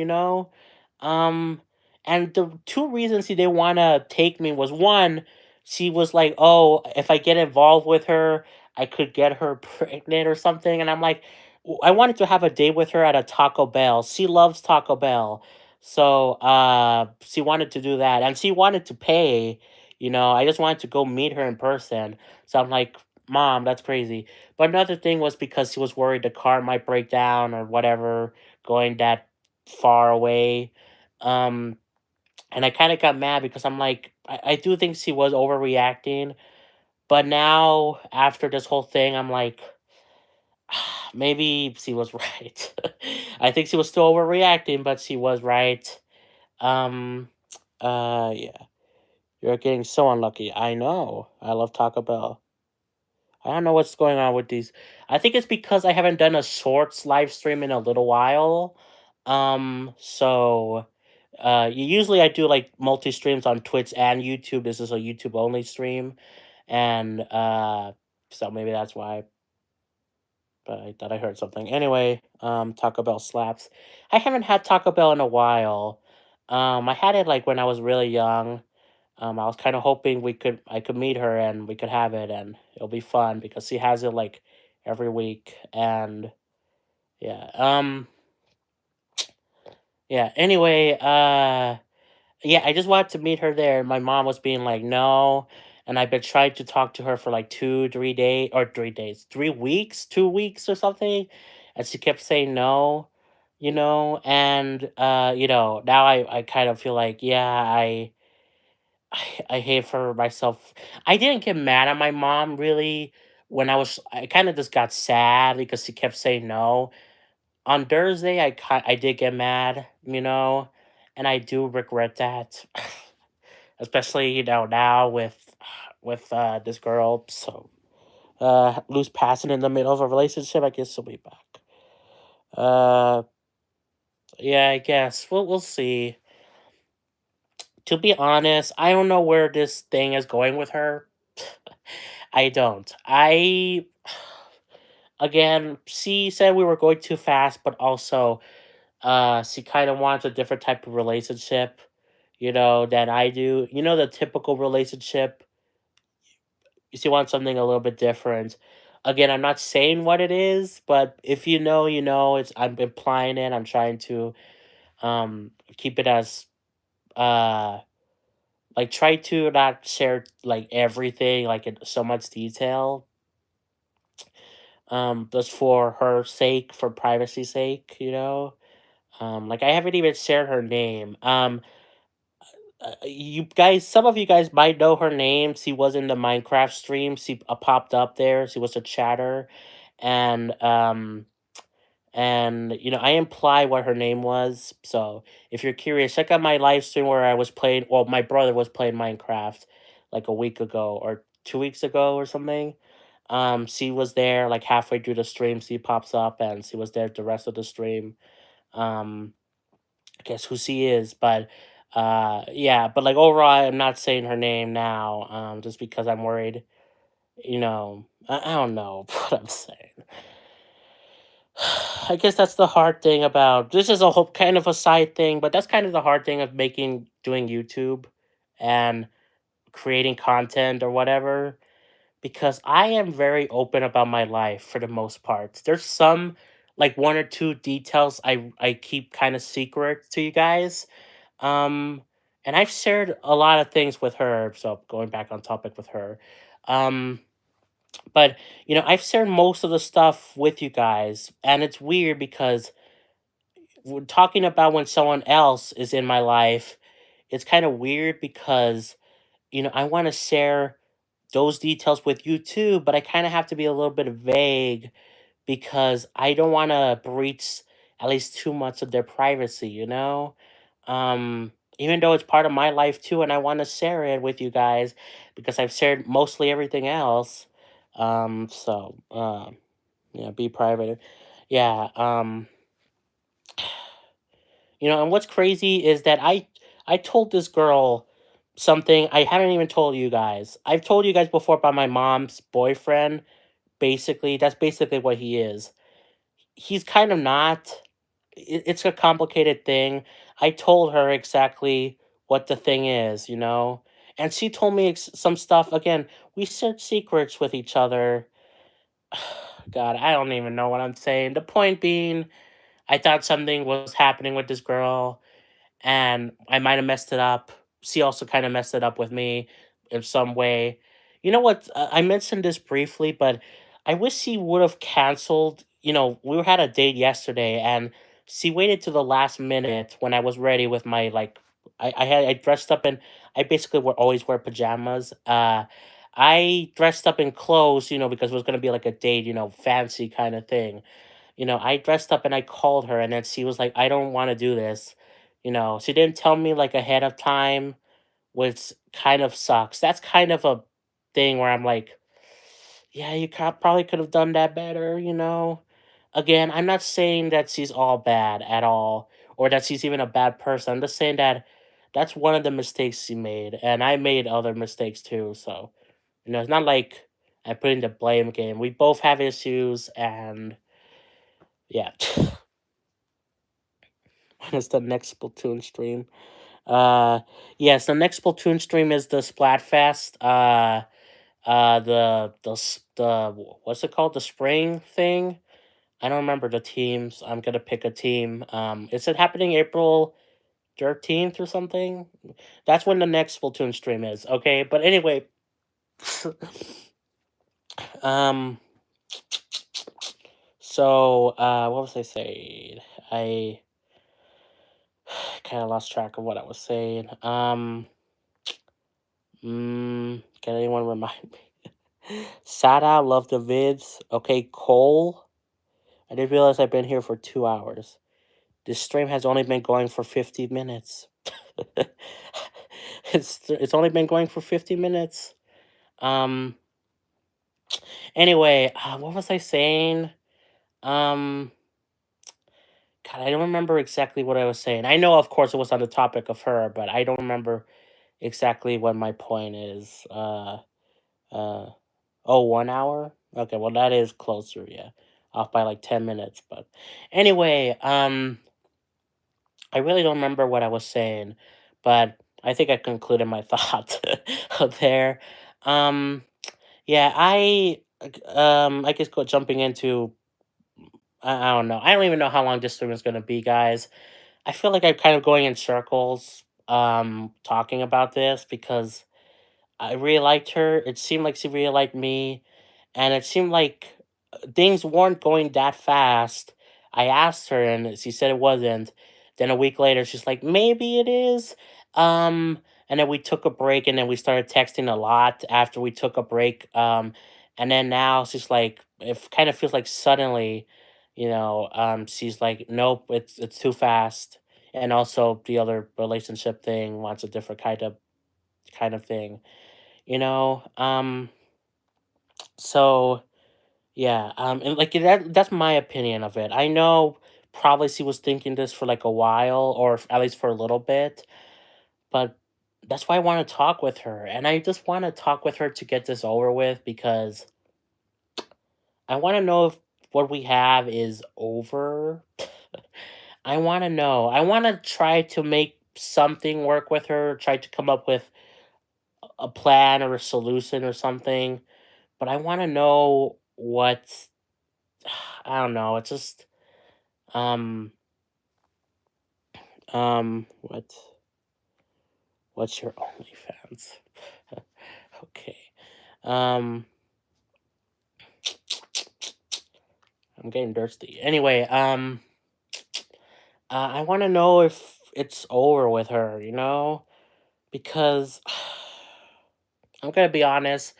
[SPEAKER 1] Um, and the two reasons she didn't want to take me was one, she was like, oh, if I get involved with her, I could get her pregnant or something. And I'm like, I wanted to have a date with her at a Taco Bell. She loves Taco Bell. So, she wanted to do that, and she wanted to pay. I just wanted to go meet her in person. So I'm like, Mom, that's crazy. But another thing was because she was worried the car might break down or whatever, going that far away. Um, and I kind of got mad because I'm like, I do think she was overreacting. But now, after this whole thing, I'm like, maybe she was right. I think she was still overreacting, but she was right. Um, yeah. You're getting so unlucky. I know. I love Taco Bell. I don't know what's going on with these. I think it's because I haven't done a shorts live stream in a little while. So usually I do like multi streams on Twitch and YouTube. This is a YouTube only stream. And so maybe that's why. But I thought I heard something. Anyway, Taco Bell slaps. I haven't had Taco Bell in a while. I had it like when I was really young. I was kind of hoping I could meet her and we could have it and it'll be fun because she has it like every week and yeah. Yeah. Anyway, yeah, I just wanted to meet her there. My mom was being like, no, and I've been trying to talk to her for like 2 3 days or 3 days, 3 weeks, 2 weeks or something, and she kept saying no. And now I kind of feel like yeah I hate for myself. I didn't get mad at my mom really I kind of just got sad because she kept saying no. On Thursday I did get mad, and I do regret that. Especially now with with this girl. So lose passion in the middle of a relationship. I guess she'll be back. Uh, yeah, I guess we'll see. To be honest, I don't know where this thing is going with her. I don't. I again, she said we were going too fast, but also she kind of wants a different type of relationship, than I do. The typical relationship. She wants something a little bit different. Again, I'm not saying what it is, but if you know, you know. It's I'm implying it. I'm trying to keep it as uh like try to not share like everything like in so much detail. Just for her sake, for privacy's sake, like I haven't even shared her name. You guys, some of you guys might know her name. She was in the Minecraft stream. She popped up there. She was a chatter, and I imply what her name was. So if you're curious, check out my live stream where I was playing. Well, my brother was playing Minecraft like a week ago or 2 weeks ago or something. She was there like halfway through the stream. She pops up and she was there the rest of the stream. Um, I guess who she is, but yeah, but like overall, I'm not saying her name now, just because I'm worried. I don't know what I'm saying. I guess that's the hard thing about this is a whole kind of a side thing, but that's kind of the hard thing of doing YouTube and creating content or whatever. Because I am very open about my life for the most part. There's some like one or two details I keep kind of secret to you guys. Um and I've shared a lot of things with her, so going back on topic with her. Um but I've shared most of the stuff with you guys, and it's weird because we're talking about when someone else is in my life. It's kind of weird because I want to share those details with you too, but I kind of have to be a little bit vague because I don't want to breach at least too much of their privacy, even though it's part of my life too, and I want to share it with you guys because I've shared mostly everything else. Yeah, be private. Yeah. And what's crazy is that I told this girl something I haven't even told you guys. I've told you guys before about my mom's boyfriend. Basically, that's basically what he is. He's kind of not. It's a complicated thing. I told her exactly what the thing is, and she told me some stuff. Again, we shared secrets with each other. God, I don't even know what I'm saying. The point being, I thought something was happening with this girl and I might have messed it up. She also kind of messed it up with me in some way. You know what? I mentioned this briefly, but I wish she would have canceled. We had a date yesterday, and she waited to the last minute when I was ready with my like. I dressed up in. I basically always wear pajamas. I dressed up in clothes, because it was gonna be like a date, fancy kind of thing. I dressed up and I called her, and then she was like, "I don't want to do this." She didn't tell me like ahead of time, which kind of sucks. That's kind of a thing where I'm like, yeah, you probably could have done that better. Again, I'm not saying that she's all bad at all or that she's even a bad person. I'm just saying that that's one of the mistakes she made, and I made other mistakes too. So, it's not like I put in the blame game. We both have issues, and yeah. When is the next Splatoon stream? Yes, the next Splatoon stream is the Splatfest. What's it called? The spring thing. I don't remember the teams. I'm gonna pick a team. Is it happening April 13th or something? That's when the next Splatoon stream is. Okay, but anyway, um, what was I saying? I kind of lost track of what I was saying. Can anyone remind me? Shout out, love the vids. Okay, Cole. I didn't realize I've been here for 2 hours. This stream has only been going for 50 minutes. It's only been going for 50 minutes. Um. Anyway, what was I saying? Um. God, I don't remember exactly what I was saying. I know, of course, it was on the topic of her, but I don't remember exactly what my point is. Uh. Oh, 1 hour. Okay, well that is closer. Yeah, off by like 10 minutes. But anyway, I really don't remember what I was saying, but I think I concluded my thought there. Um. Yeah, I guess jumping into I don't know. I don't even know how long this stream is gonna be, guys. I feel like I'm kind of going in circles talking about this because I really liked her. It seemed like she really liked me, and it seemed like things weren't going that fast. I asked her, and she said it wasn't. Then a week later, she's like, "Maybe it is." And then we took a break, and then we started texting a lot after we took a break. And then now she's like, it kind of feels like suddenly, she's like, "Nope, it's too fast." And also the other relationship thing wants a different kind of thing, you know. So yeah, and like that's my opinion of it. I know probably she was thinking this for like a while, or at least for a little bit, but that's why I want to talk with her, and I just want to talk with her to get this over with because I want to know if what we have is over. I want to know. I want to try to make something work with her, try to come up with a plan or a solution or something, but I want to know what I don't know. It's just um what what's your OnlyFans? Okay. Um I'm getting thirsty. Anyway, I want to know if it's over with her, because I'm gonna be honest.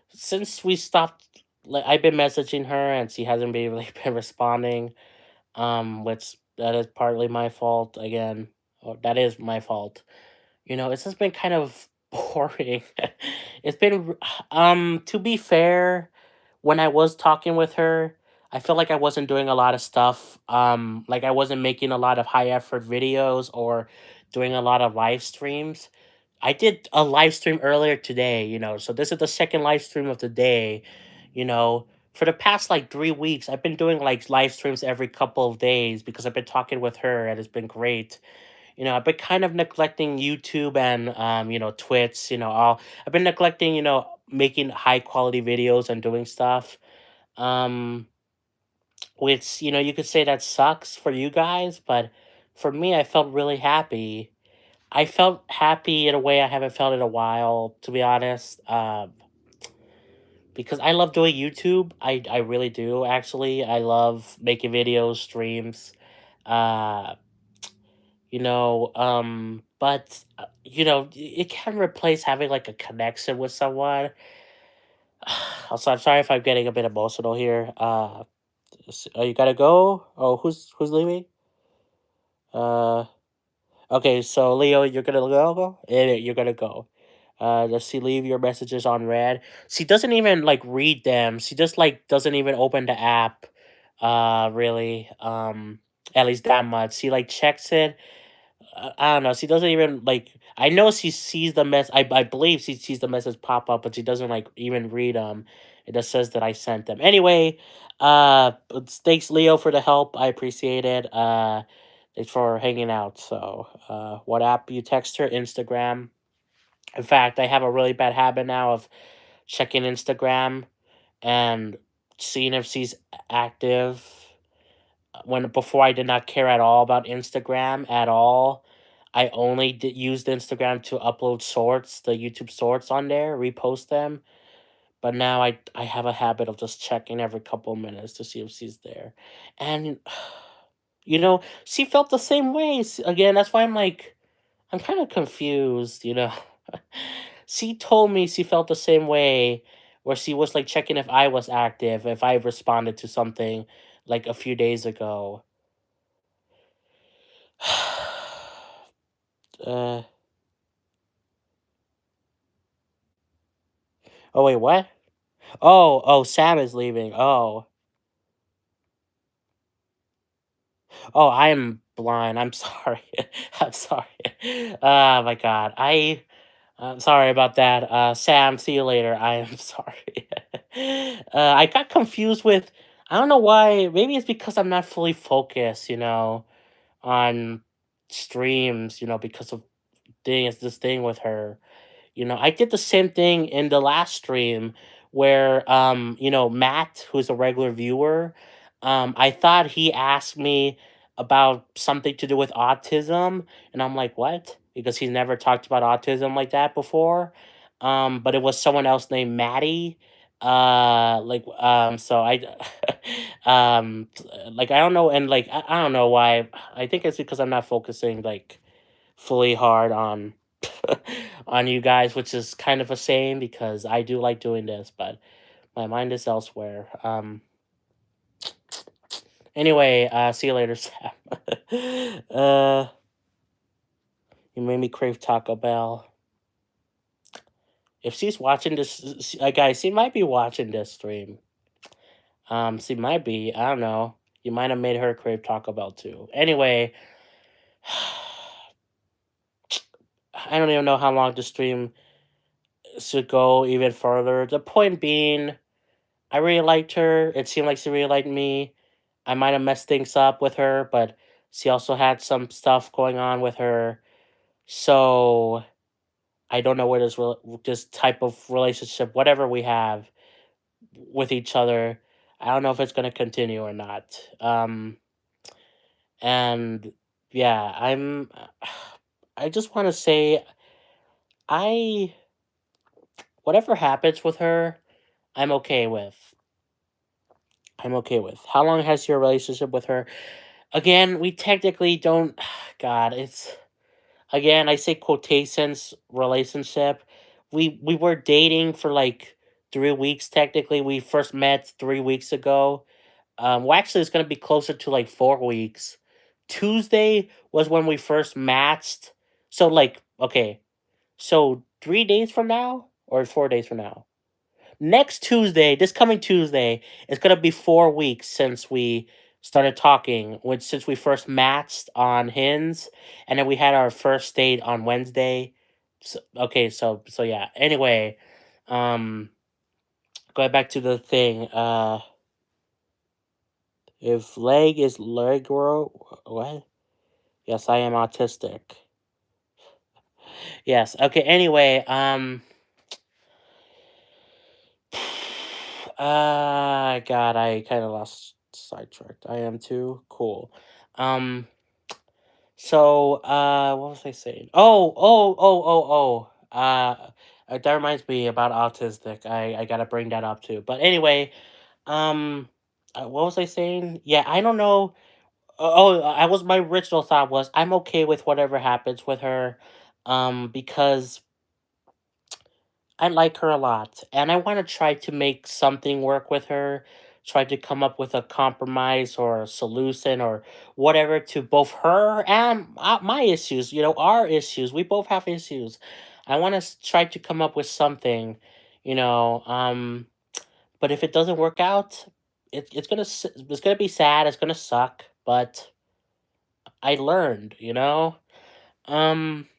[SPEAKER 1] Since we stopped, like I've been messaging her and she hasn't been really been responding. Which that is partly my fault again. Oh, that is my fault. It's just been kind of boring. It's been to be fair, when I was talking with her, I felt like I wasn't doing a lot of stuff. Like I wasn't making a lot of high effort videos or doing a lot of live streams. I did a live stream earlier today, so this is the second live stream of the day, For the past like 3 weeks, I've been doing like live streams every couple of days because I've been talking with her and it's been great. I've been kind of neglecting YouTube and Twitch. I've been neglecting making high quality videos and doing stuff. Um, which you could say that sucks for you guys, but for me, I felt really happy. I felt happy in a way I haven't felt in a while, to be honest. Because I love doing YouTube. I really do actually. I love making videos, streams. Uh, but it can replace having like a connection with someone. Also, I'm sorry if I'm getting a bit emotional here. You gotta go. Oh, who's leaving? Uh, okay, so Leo, you're gonna go. You're gonna go. Does she leave your messages on red? She doesn't even like read them. She just like doesn't even open the app. Really. At least that much. She like checks it. I don't know. She doesn't even like. I know she sees the mess. I believe she sees the message pop up, but she doesn't like even read them. It just says that I sent them. Anyway, thanks Leo for the help. I appreciate it. Thanks for hanging out. So, what app you text her? Instagram. In fact, I have a really bad habit now of checking Instagram and seeing if she's active. When before I did not care at all about Instagram at all. I only used Instagram to upload shorts, the YouTube shorts on there, repost them. But now I have a habit of just checking every couple of minutes to see if she's there. And she felt the same way. Again, that's why I'm kind of confused. She told me she felt the same way, where she was like checking if I was active, if I responded to something like a few days ago. uh, Oh wait, what? Oh, Sam is leaving. Oh, I am blind. I'm sorry. I'm sorry. Oh my God. I'm sorry about that. Sam, see you later. I am sorry. I got confused with. I don't know why. Maybe it's because I'm not fully focused, on streams, because of this thing with her. I did the same thing in the last stream where Matt, who's a regular viewer, I thought he asked me about something to do with autism, and I'm like, "What?" Because he's never talked about autism like that before. But it was someone else named Maddie. So like I don't know, and like I don't know why. I think it's because I'm not focusing like fully hard on on you guys, which is kind of a shame because I do like doing this, but my mind is elsewhere. Anyway, see you later, Sam. uh, you made me crave Taco Bell. If she's watching this, guys, she might be watching this stream. She might be. I don't know. You might have made her crave Taco Bell too. Anyway, I don't even know how long the stream should go even further. The point being, I really liked her. It seemed like she really liked me. I might have messed things up with her, but she also had some stuff going on with her. So I don't know where this type of relationship, whatever we have with each other, I don't know if it's gonna continue or not. And yeah, I just want to say, I whatever happens with her, I'm okay with. I'm okay with. How long has your relationship with her? Again, we technically don't. God, it's again. I say quotations relationship. We were dating for like 3 weeks. Technically, we first met 3 weeks ago. Well, actually, it's gonna be closer to like 4 weeks. Tuesday was when we first matched. So like, okay, so 3 days from now or 4 days from now. Next Tuesday, this coming Tuesday, it's gonna be 4 weeks since we started talking. Since we first matched on Hinge, and then we had our first date on Wednesday. Okay, so yeah. Anyway, um, going back to the thing. If leg is legro, what? Yes, I am autistic. Yes. Okay. Anyway, God, I kind of lost sidetracked. I am too cool. Um, what was I saying? That reminds me about autistic. I gotta bring that up too. But anyway, um, what was I saying? Yeah, I don't know. I was my original thought was I'm okay with whatever happens with her, because I like her a lot, and I want to try to make something work with her. Try to come up with a compromise or a solution or whatever to both her and my issues. Our issues. We both have issues. I want to try to come up with something. You know, um, but if it doesn't work out, it's gonna be sad. It's gonna suck, but I learned. Um,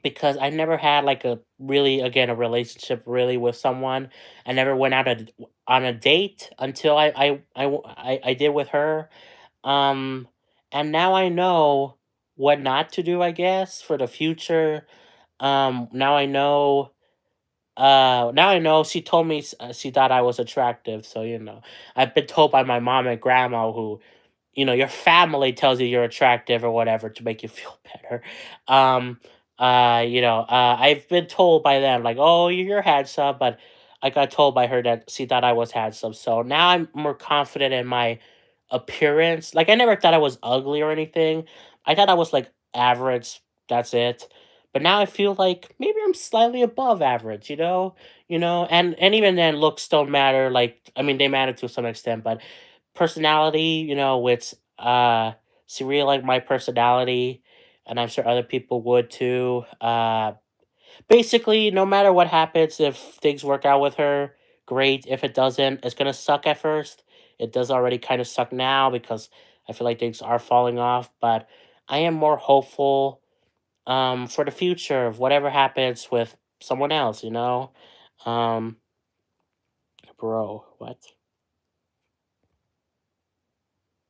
[SPEAKER 1] because I never had like a really again a relationship really with someone. I never went on a date until I did with her. Um, and now I know what not to do. I guess for the future. Now I know. Now I know. She told me she thought I was attractive. So I've been told by my mom and grandma who your family tells you you're attractive or whatever to make you feel better. Um, I've been told by them like, "Oh, you're handsome," but I got told by her that she thought I was handsome. So now I'm more confident in my appearance. Like I never thought I was ugly or anything. I thought I was like average. That's it. But now I feel like maybe I'm slightly above average. And even then, looks don't matter. Like I mean, they matter to some extent, but personality, which she really liked my personality, and I'm sure other people would too. basically, no matter what happens, if things work out with her, great. If it doesn't, it's gonna suck at first. It does already kind of suck now because I feel like things are falling off. But I am more hopeful for the future of whatever happens with someone else. Um, bro, what?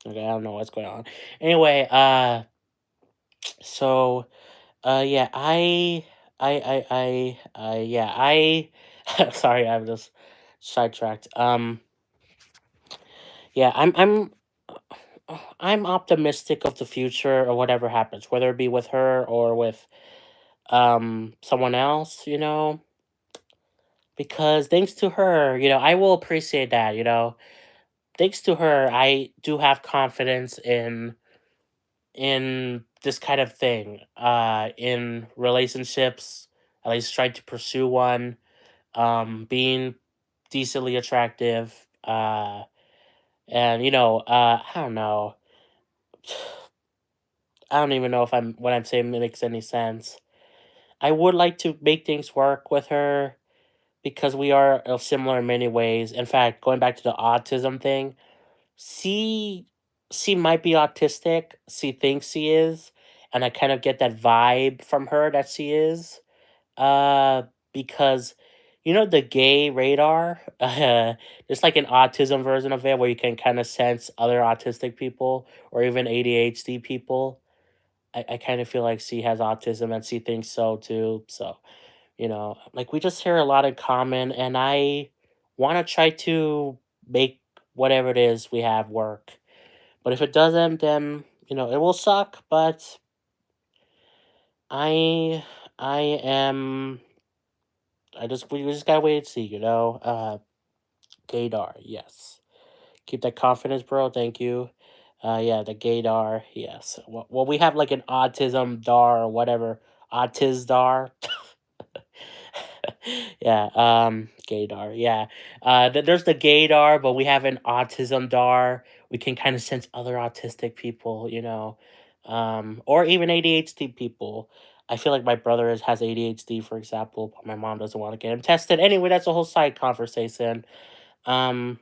[SPEAKER 1] Okay, I don't know what's going on. Anyway, so yeah, yeah, sorry, I'm just sidetracked. Yeah, I'm optimistic of the future or whatever happens, whether it be with her or with someone else, because thanks to her, I will appreciate that, thanks to her, I do have confidence in this kind of thing, in relationships, at least trying to pursue one, being decently attractive, and I don't know. I don't even know if what I'm saying makes any sense. I would like to make things work with her because we are similar in many ways. In fact, going back to the autism thing, she she might be autistic. She thinks she is, and I kind of get that vibe from her that she is. Uh, because the gay radar. There's like an autism version of it where you can kind of sense other autistic people or even ADHD people. I kind of feel like she has autism and she thinks so too. So, like we just share a lot in common, and I want to try to make whatever it is we have work. But if it doesn't, then it will suck. But I I am we just gotta wait and see. Gaydar, yes. Keep that confidence, bro. Thank you. Yeah, the gaydar, yes. Well, we have like an autism dar or whatever, autisdar. Yeah, gaydar. Yeah, there's the gaydar, but we have an autism dar. We can kind of sense other autistic people, or even ADHD people. I feel like my brother has ADHD, for example, but my mom doesn't want to get him tested. Anyway, that's a whole side conversation. Um,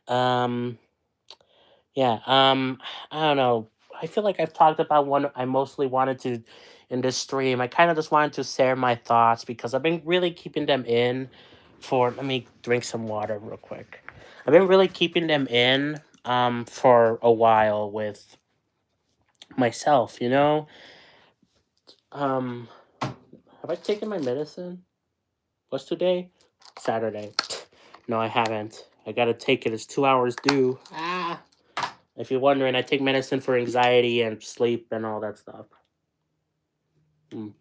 [SPEAKER 1] um, Yeah, I don't know. I feel like I've talked about one I mostly wanted to in this stream. I kind of just wanted to share my thoughts because I've been really keeping them in for let me drink some water real quick. I've been really keeping them in for a while with myself, Um have I taken my medicine? What's today? Saturday. No, I haven't. I gotta take it. It's 2 hours due. Ah. If you're wondering, I take medicine for anxiety and sleep and all that stuff. Mm.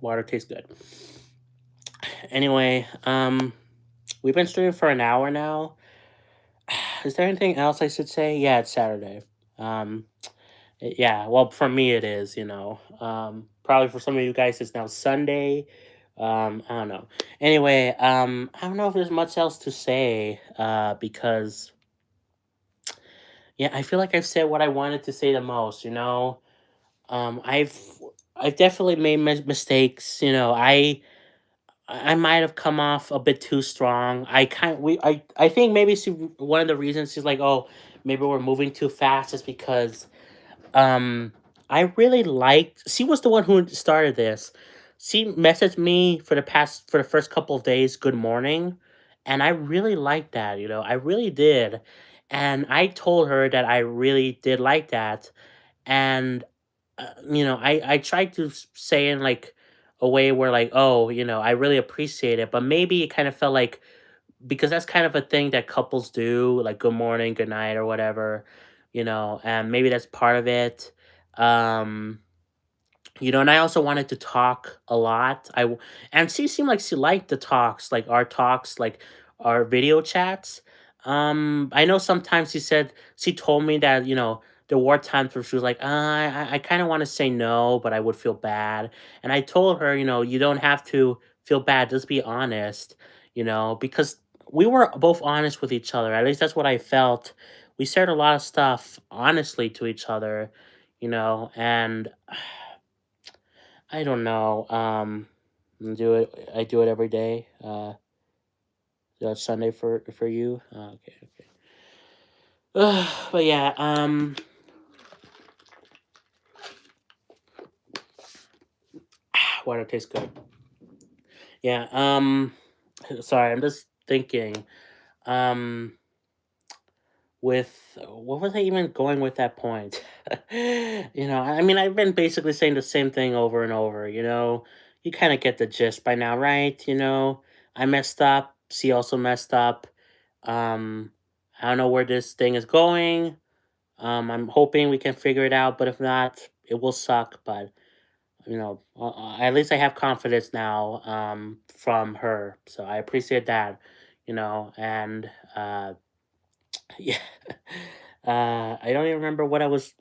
[SPEAKER 1] Water tastes good. Anyway, we've been streaming for an hour now. Is there anything else I should say? Yeah, it's Saturday. Um, yeah, well, for me it is. Probably for some of you guys it's now Sunday. I don't know. Anyway, I don't know if there's much else to say. Because yeah, I feel like I've said what I wanted to say the most. Um, I've I've definitely made mistakes. I might have come off a bit too strong. I think maybe one of the reasons she's like, oh, maybe we're moving too fast is because um I really liked. She was the one who started this. She messaged me for the first couple of days, good morning, and I really liked that. I really did, and I told her that I really did like that, and I tried to say in like a way where like, oh, I really appreciate it, but maybe it kind of felt like because that's kind of a thing that couples do, like good morning, good night, or whatever, and maybe that's part of it. Um, and I also wanted to talk a lot. And she seemed like she liked the talks, like our talks, like our video chats. I know sometimes she told me that there were times where she was like, I kind of want to say no, but I would feel bad. And I told her, you don't have to feel bad. Just be honest, because we were both honest with each other. At least that's what I felt we shared a lot of stuff honestly to each other, and I don't know. I do it every day. Sunday for you. Okay, okay. But yeah, water tastes good. Yeah. Sorry, I'm just thinking. Um, with what was I even going with that point? I mean, I've been basically saying the same thing over and over. You kind of get the gist by now, right? I messed up. She also messed up. Um, I don't know where this thing is going. I'm hoping we can figure it out, but if not, it will suck. But at least I have confidence now from her, so I appreciate that. And yeah, I don't even remember what was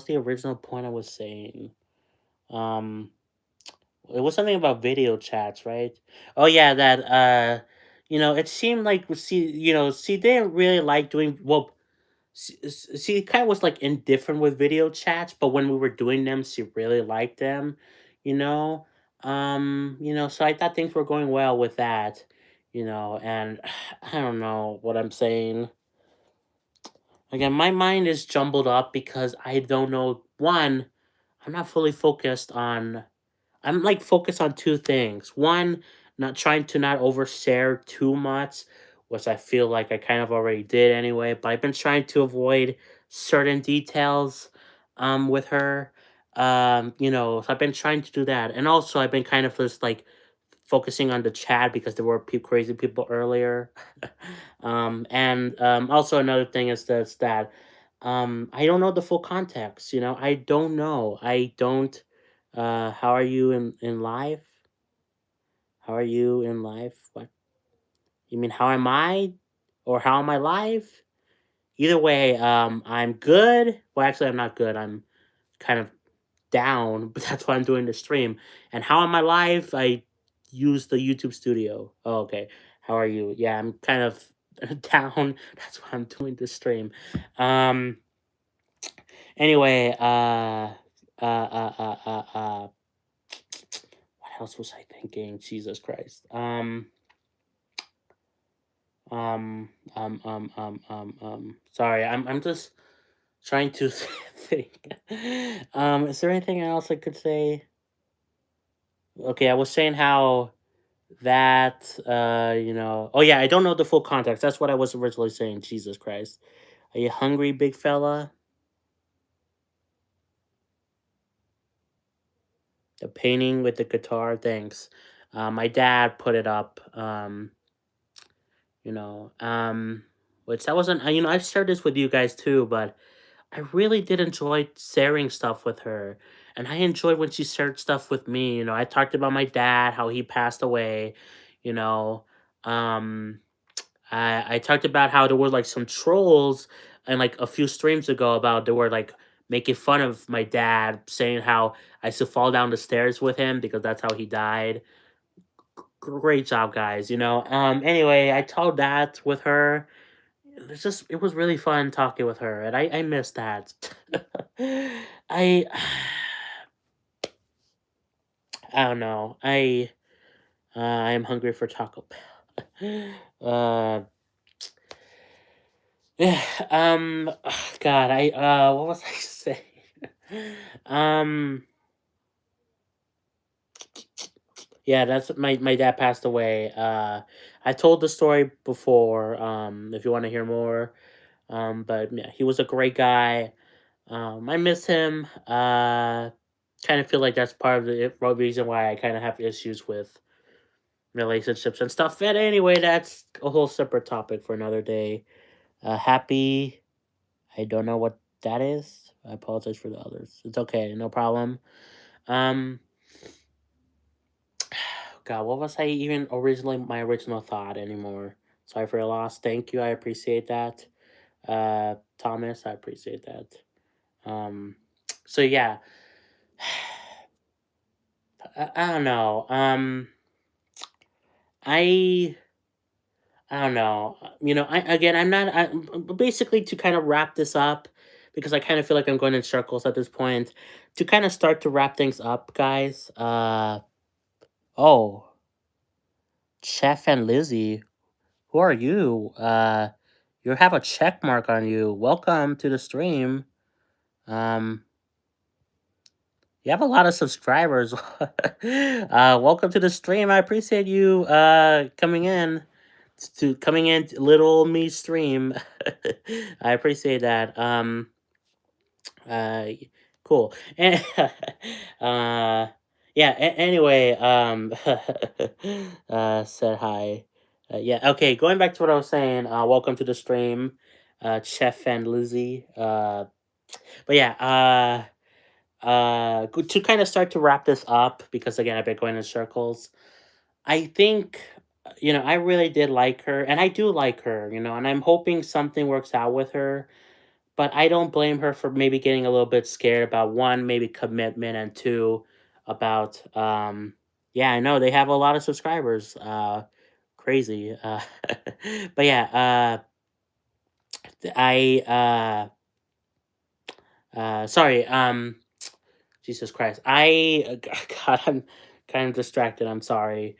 [SPEAKER 1] the original point I was saying. Um, it was something about video chats, right? Oh yeah, that it seemed like she didn't really like doing well. She kind of was like indifferent with video chats, but when we were doing them, she really liked them, you know. So I thought things were going well with that, and I don't know what I'm saying. Again, my mind is jumbled up because I don't know. One, I'm not fully focused on I'm like focused on two things. One, not trying to not overshare too much, which I feel like I kind of already did anyway, but I've been trying to avoid certain details with her. So I've been trying to do that. And also I've been kind of just like focusing on the chat because there were crazy people earlier. And also another thing is this that I don't know the full context, I don't know. I don't how are you in life? How are you in life? What you mean? How am I, or how am I live? Either way, I'm good. Well, actually, I'm not good. I'm kind of down, but that's why I'm doing the stream. And how am I live? I use the YouTube Studio. Oh, okay. How are you? Yeah, I'm kind of down. That's why I'm doing the stream. Um. Anyway. What else was I thinking? Jesus Christ. Sorry, I'm just trying to think. Is there anything else I could say? Okay, I was saying how that oh yeah, I don't know the full context. That's what I was originally saying. Jesus Christ. Are you hungry, big fella? The painting with the guitar, thanks. My dad put it up. You know, um which that wasn't I've shared this with you guys too, but I really did enjoy sharing stuff with her. And I enjoyed when she shared stuff with me. I talked about my dad, how he passed away, you know. Um I talked about how there were like some trolls and like a few streams ago about they were like making fun of my dad, saying how I should fall down the stairs with him because that's how he died. Great job, guys. Anyway, I told that with her. It was really fun talking with her, and I miss that. I I don't know. I am hungry for Taco Bell. Yeah. God. What was I saying? um. Yeah, that's my dad passed away. I told the story before. If you want to hear more. But yeah, he was a great guy. I miss him. Kind of feel like that's part of the reason why I kind of have issues with relationships and stuff. But anyway, that's a whole separate topic for another day. Happy. I don't know what that is. I apologize for the others. It's okay, no problem. Um, God, what was I even originally my original thought anymore? Sorry for your loss. Thank you. I appreciate that. Thomas, I appreciate that. Um, so yeah, I don't know. I I don't know. I again, I'm not. Basically, to kind of wrap this up, because I kind of feel like I'm going in circles at this point. To kind of start to wrap things up, guys. Oh, Chef and Lizzie, who are you? You have a check mark on you. Welcome to the stream. Um, you have a lot of subscribers. Welcome to the stream. I appreciate you coming in little old me stream. I appreciate that. Uh cool. And yeah, anyway, said hi. Yeah, okay, going back to what I was saying, welcome to the stream, Chef and Lizzie. But yeah, to kind of start to wrap this up, because again, I've been going in circles. I think, I really did like her, and I do like her, and I'm hoping something works out with her. But I don't blame her for maybe getting a little bit scared about, one, maybe commitment, and two, about yeah, I know they have a lot of subscribers. Crazy. But yeah, I sorry, Jesus Christ. God, I'm kind of distracted. I'm sorry.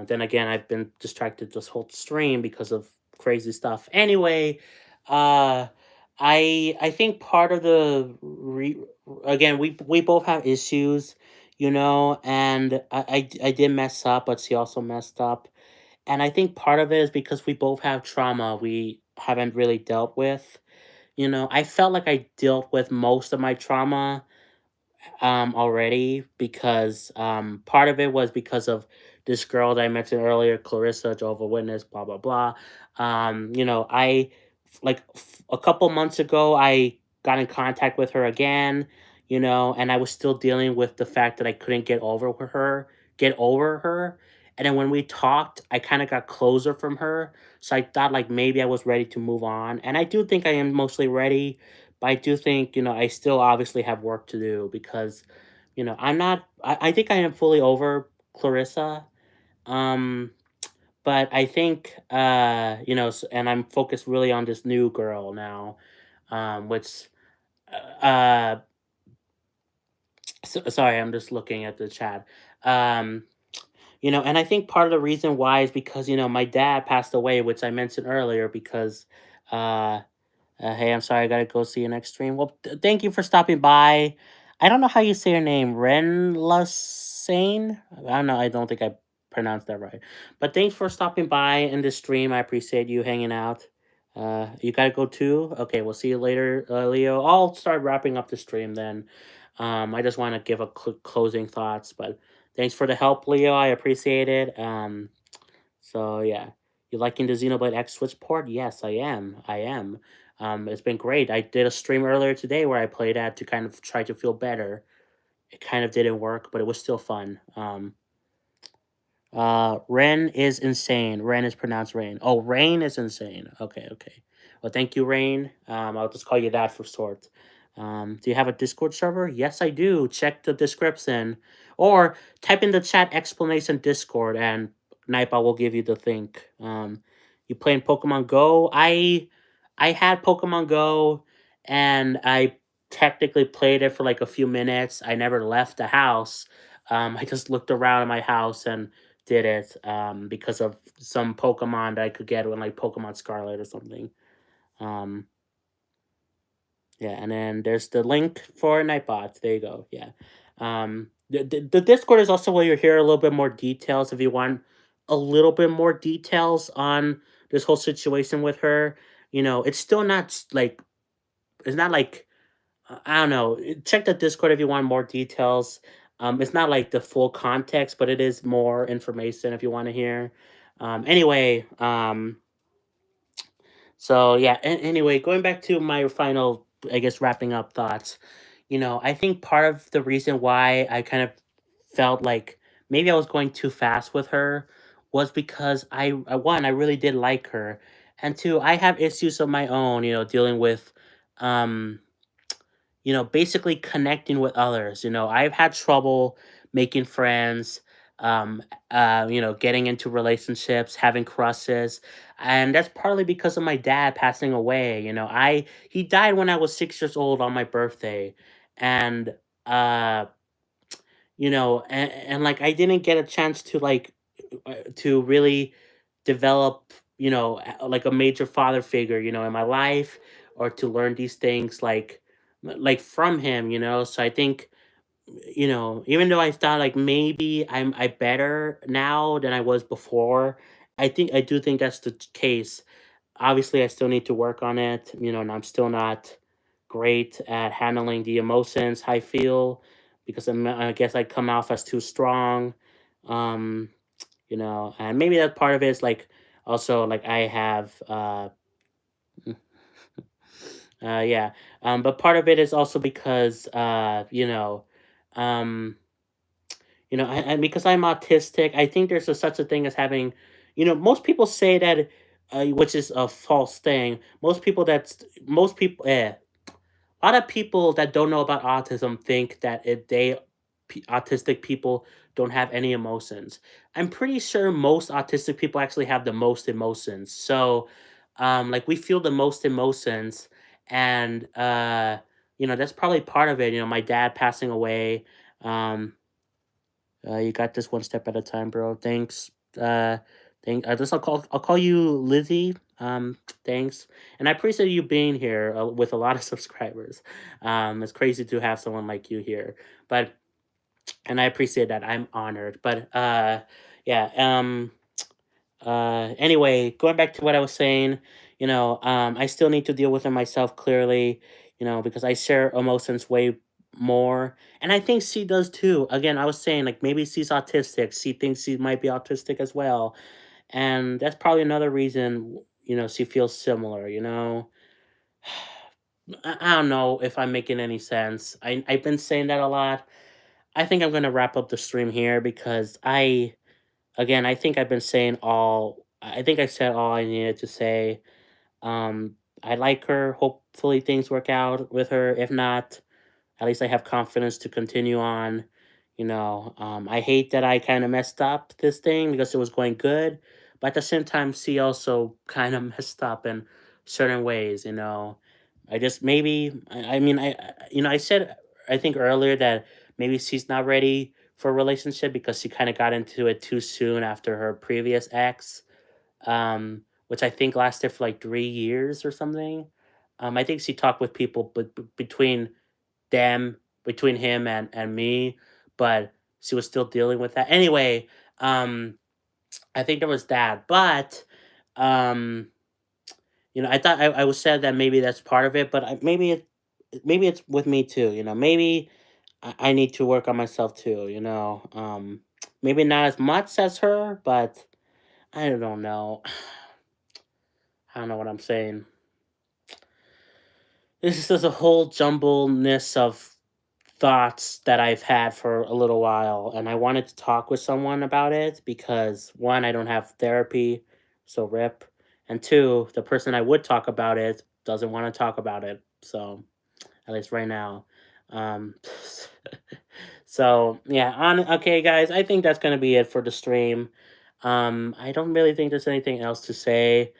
[SPEAKER 1] Then again, I've been distracted this whole stream because of crazy stuff. Anyway, uh, I think part of again, we both have issues, and I did mess up, but she also messed up, and I think part of it is because we both have trauma we haven't really dealt with. I felt like I dealt with most of my trauma already, because part of it was because of this girl that I mentioned earlier, Clarissa, Jehovah Witness, blah blah blah. I a couple months ago I got in contact with her again, and I was still dealing with the fact that I couldn't get over her. And then when we talked, I kind of got closer from her. So I thought like maybe I was ready to move on. And I do think I am mostly ready, but I do think, I still obviously have work to do, because, I'm not, I think I am fully over Clarissa. Um, but I think, and I'm focused really on this new girl now, which, uh, sorry, I'm just looking at the chat. Um, and I think part of the reason why is because, my dad passed away, which I mentioned earlier, because, uh, hey, I'm sorry, I gotta go see you next stream. Well, thank you for stopping by. I don't know how you say your name, Ren Lasane. I don't know. I don't think I pronounced that right. But thanks for stopping by in this stream. I appreciate you hanging out. You gotta go too. Okay, we'll see you later, Leo. I'll start wrapping up the stream then. I just want to give a closing thoughts, but thanks for the help, Leo. I appreciate it. So yeah, you liking the Xenoblade X Switch port? Yes, I am. I am. It's been great. I did a stream earlier today where I played that to kind of try to feel better. It kind of didn't work, but it was still fun. Ren is insane. Ren is pronounced Rain. Oh, Rain is insane. Okay, okay. Well, thank you, Rain. I'll just call you that for short. Do you have a Discord server? Yes, I do. Check the description, or type in the chat explanation Discord, and Nightbot will give you the link. You playing Pokemon Go? I had Pokemon Go, and I technically played it for like a few minutes. I never left the house. I just looked around my house and did it because of some Pokemon that I could get when like Pokemon Scarlet or something. Um, yeah, and then there's the link for Nightbots. There you go. Yeah. The Discord is also where you hear a little bit more details if you want a little bit more details on this whole situation with her. It's still not like it's not like I don't know. Check the Discord if you want more details. It's not like the full context, but it is more information if you want to hear. Anyway, so yeah. Anyway, going back to my final, I guess, wrapping up thoughts. I think part of the reason why I kind of felt like maybe I was going too fast with her was because one, I really did like her, and two, I have issues of my own. Dealing with, um, basically connecting with others. I've had trouble making friends. um, getting into relationships, having crushes, and that's partly because of my dad passing away. He died when I was 6 years old on my birthday, and uh, like I didn't get a chance to to really develop, like a major father figure, in my life, or to learn these things from him. So I think, even though I thought like maybe I better now than I was before, I do think that's the case. Obviously, I still need to work on it, and I'm still not great at handling the emotions I feel because I guess I come off as too strong. Um, and maybe that part of it is like also like I have yeah. But part of it is also because um and because I'm autistic, I think there's such a thing as having, most people say that, which is a false thing. Most people, a lot of people that don't know about autism think that autistic people don't have any emotions. I'm pretty sure most autistic people actually have the most emotions. So, like we feel the most emotions, and that's probably part of it. My dad passing away. Um, you got this one step at a time, bro. Thanks. Just I'll call you Lizzie. Thanks, and I appreciate you being here with a lot of subscribers. It's crazy to have someone like you here, but and I appreciate that. I'm honored. But yeah. Anyway, going back to what I was saying, I still need to deal with it myself clearly, because I share emotions way more. And I think she does too. Again, I was saying like maybe she's autistic. She thinks she might be autistic as well. And that's probably another reason, she feels similar, I don't know if I'm making any sense. I've been saying that a lot. I think I'm gonna wrap up the stream here because again, I think I've been saying all. I think I said all I needed to say. I like her. Hopefully, things work out with her. If not, at least I have confidence to continue on. I hate that I kind of messed up this thing because it was going good, but at the same time, she also kind of messed up in certain ways. I just maybe. I mean, I said I think earlier that maybe she's not ready for a relationship because she kind of got into it too soon after her previous ex, which I think lasted for like 3 years or something. I think she talked with people, but them, between him and me, but she was still dealing with that. Anyway, I think there was that, but um, I thought I was said that maybe that's part of it, but maybe it's with me too. Maybe I need to work on myself too. Maybe not as much as her, but I don't know. I don't know what I'm saying. This is just a whole jumbleness of thoughts that I've had for a little while, and I wanted to talk with someone about it because one, I don't have therapy, so rip, and two, the person I would talk about it doesn't want to talk about it, so at least right now. Um, so yeah, okay, guys, I think that's gonna be it for the stream. I don't really think there's anything else to say.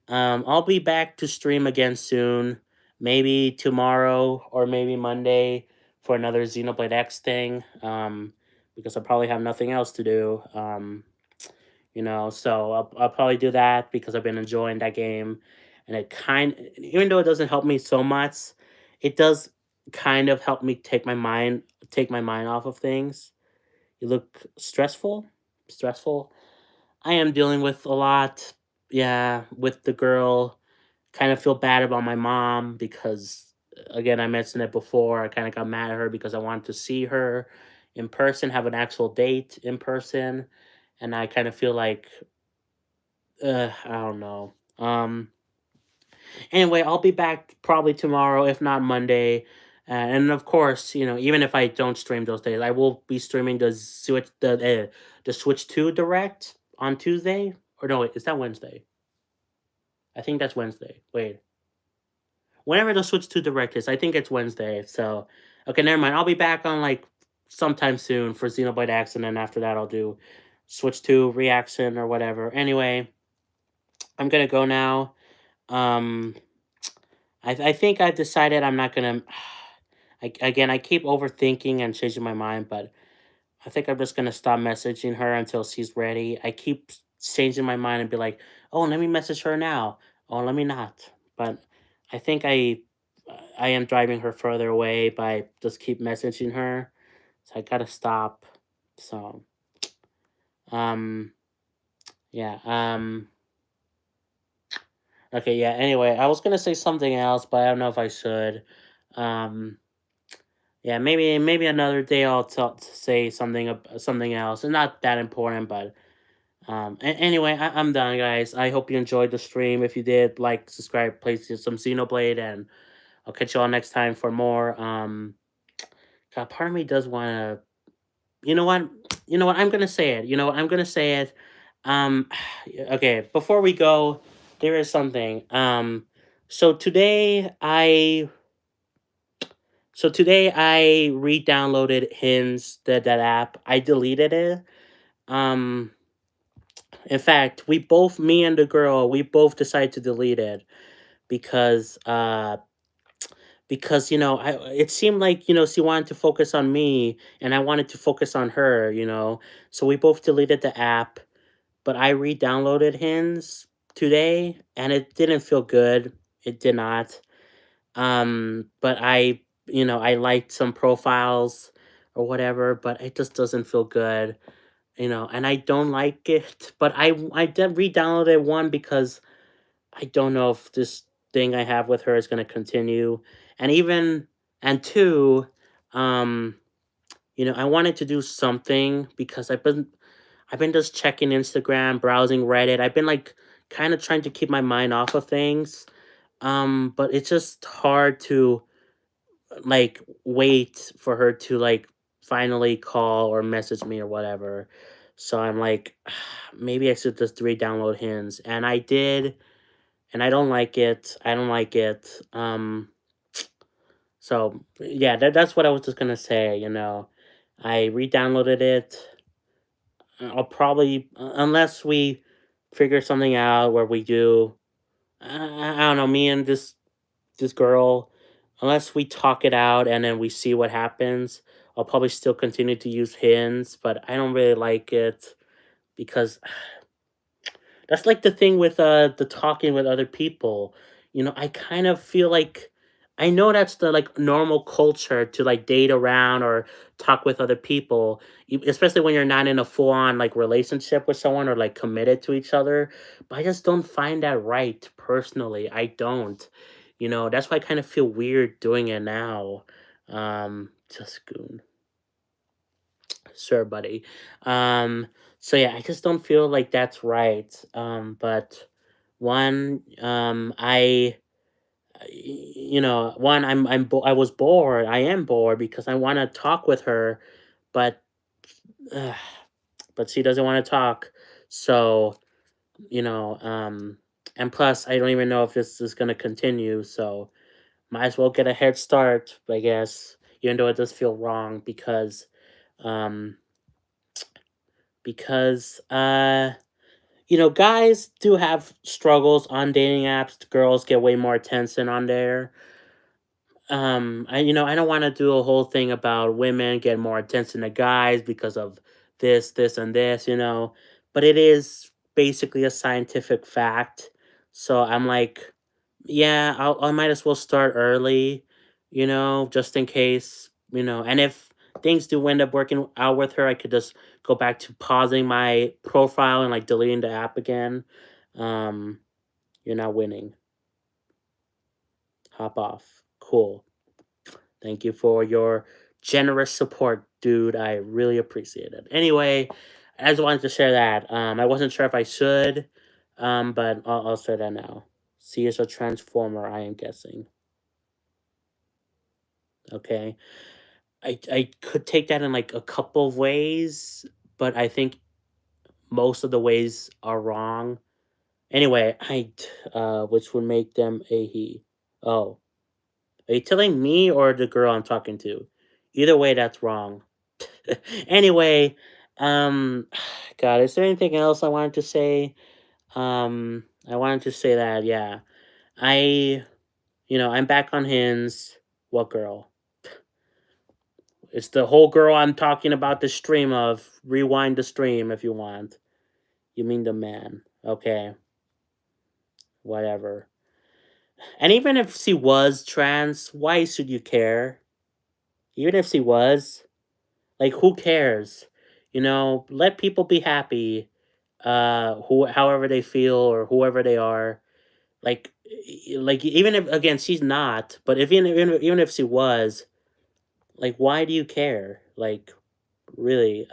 [SPEAKER 1] I'll be back to stream again soon. Maybe tomorrow or maybe Monday for another Xenoblade X thing. Because I probably have nothing else to do. So I'll probably do that because I've been enjoying that game, and even though it doesn't help me so much, it does kind of help me take my mind off of things. You look stressful. I am dealing with a lot. Yeah, with the girl. Kind of feel bad about my mom because, again, I mentioned it before. I kind of got mad at her because I wanted to see her in person, have an actual date in person, and I kind of feel like, I don't know. Anyway, I'll be back probably tomorrow, if not Monday. And of course, even if I don't stream those days, I will be streaming the Switch 2 Direct on Tuesday. Or no, wait, is that Wednesday? I think that's Wednesday. Wait. Whenever the Switch 2 Direct is, I think it's Wednesday. So, okay, never mind. I'll be back on like sometime soon for Xenoblade X, and then after that I'll do Switch 2 reaction or whatever. Anyway, I'm gonna go now. Um, I think I've decided I'm not gonna. Again, I keep overthinking and changing my mind, but I think I'm just gonna stop messaging her until she's ready. I keep changing my mind and be like, "Oh, let me message her now. Oh, let me not." But I think I am driving her further away by just keep messaging her. So I gotta stop. So um yeah okay, yeah. Anyway, I was gonna say something else, but I don't know if I should. Um yeah, maybe another day I'll say something something else. It's not that important, but anyway, I'm done, guys. I hope you enjoyed the stream. If you did, like, subscribe, play some Xenoblade, and I'll catch you all next time for more. God, part of me does want to. You know what? You know what? I'm gonna say it. You know what? I'm gonna say it. Um, okay. Before we go, there is something. So today I. So today I re-downloaded Hinge, that app. I deleted it. Um, In fact, me and the girl, we both decided to delete it because it seemed like, she wanted to focus on me and I wanted to focus on her. So we both deleted the app, but I re-downloaded Hinge today and it didn't feel good. It did not. But I liked some profiles or whatever, but it just doesn't feel good. And I don't like it, but I did re-downloaded one because I don't know if this thing I have with her is gonna continue. And even and two, um, I wanted to do something because I've been just checking Instagram, browsing Reddit. I've been like kind of trying to keep my mind off of things. But it's just hard to like wait for her to like finally call or message me or whatever. So I'm like, maybe I should just re-download Hinge, and I did, and I don't like it. I don't like it. So yeah, that's what I was just gonna say. I re-downloaded it. I'll probably, unless we figure something out where we do. I don't know. Me and this girl, unless we talk it out and then we see what happens, I'll probably still continue to use Hinge, but I don't really like it because that's like the thing with the talking with other people. I kind of feel like I know that's the like normal culture to like date around or talk with other people, especially when you're not in a full on like relationship with someone or like committed to each other. But I just don't find that right personally. I don't. That's why I kind of feel weird doing it now. Just goon. Sure, buddy. Um, so yeah, I just don't feel like that's right. But one, one, I was bored. I am bored because I want to talk with her, but, uh, but she doesn't want to talk. So, you know, um, and plus, I don't even know if this is gonna continue. So, might as well get a head start, I guess. Even though it does feel wrong um, because guys do have struggles on dating apps. Girls get way more attention on there. I don't want to do a whole thing about women getting more attention to guys because of this, and this. But it is basically a scientific fact. So I'm like, yeah, I might as well start early, just in case, and if things do end up working out with her, I could just go back to pausing my profile and like deleting the app again. Um, you're not winning. Hop off. Cool. Thank you for your generous support, dude. I really appreciate it. Anyway, I just wanted to share that. I wasn't sure if I should, but I'll say that now. C is a transformer, I am guessing. Okay. I could take that in like a couple of ways, but I think most of the ways are wrong. Anyway, which would make them a he. Oh, are you telling me or the girl I'm talking to? Either way, that's wrong. Anyway, um, God, is there anything else I wanted to say? I wanted to say that, yeah, I, I'm back on Hinge. What girl? It's the whole girl I'm talking about the stream of. Rewind the stream if you want. You mean the man. Okay, whatever. And even if she was trans, why should you care? Even if she was, like, who cares? Let people be happy, however they feel or whoever they are. Like even if again she's not, but if even if she was, like, why do you care? Like, really?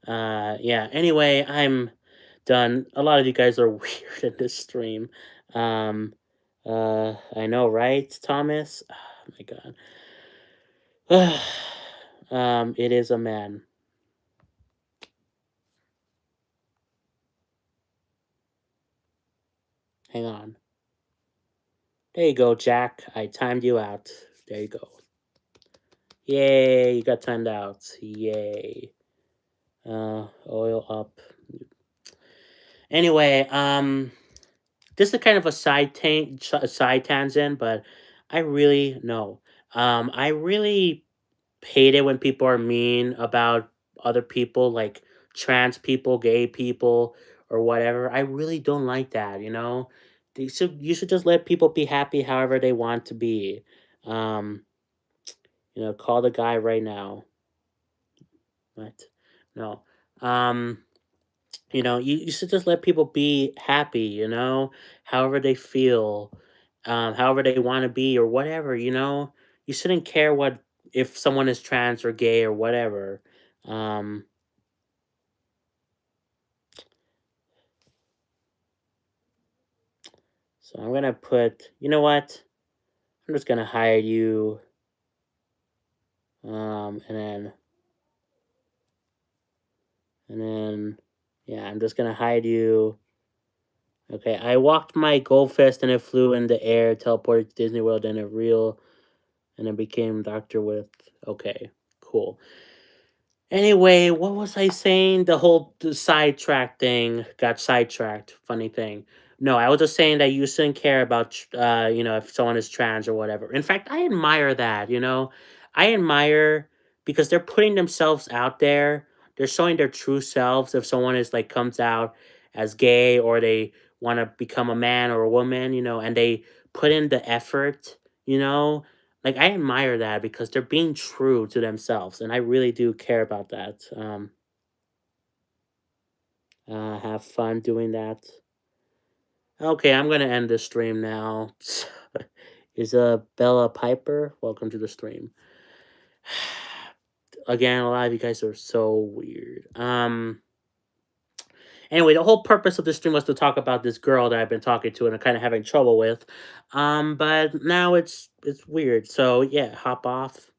[SPEAKER 1] Yeah. Anyway, I'm done. A lot of you guys are weird in this stream. Um, I know, right, Thomas? Oh my god. It is a man. Hang on. There you go, Jack. I timed you out. There you go. Yay, you got timed out. Yay. Oil up. Anyway, this is kind of a side tangent, but I really no. I really hate it when people are mean about other people, like trans people, gay people, or whatever. I really don't like that. You should just let people be happy however they want to be. Um, call the guy right now. What? No. Um, you should just let people be happy, however they feel, however they want to be or whatever, you shouldn't care what if someone is trans or gay or whatever. Um, so I'm gonna put, you know what? I'm just gonna hide you, and then, yeah, I'm just gonna hide you. Okay, I walked my goldfish and it flew in the air, teleported to Disney World, and it became Doctor with. Okay, cool. Anyway, what was I saying? The sidetrack thing got sidetracked. Funny thing. No, I was just saying that you shouldn't care about, if someone is trans or whatever. In fact, I admire that, I admire because they're putting themselves out there. They're showing their true selves if someone is like comes out as gay or they want to become a man or a woman, and they put in the effort, you know, like, I admire that because they're being true to themselves, and I really do care about that. Have fun doing that. Okay, I'm gonna end the stream now. Is Bella Piper? Welcome to the stream. Again, a lot of you guys are so weird. Anyway, the whole purpose of this stream was to talk about this girl that I've been talking to and I'm kind of having trouble with. But now it's weird. So yeah, hop off.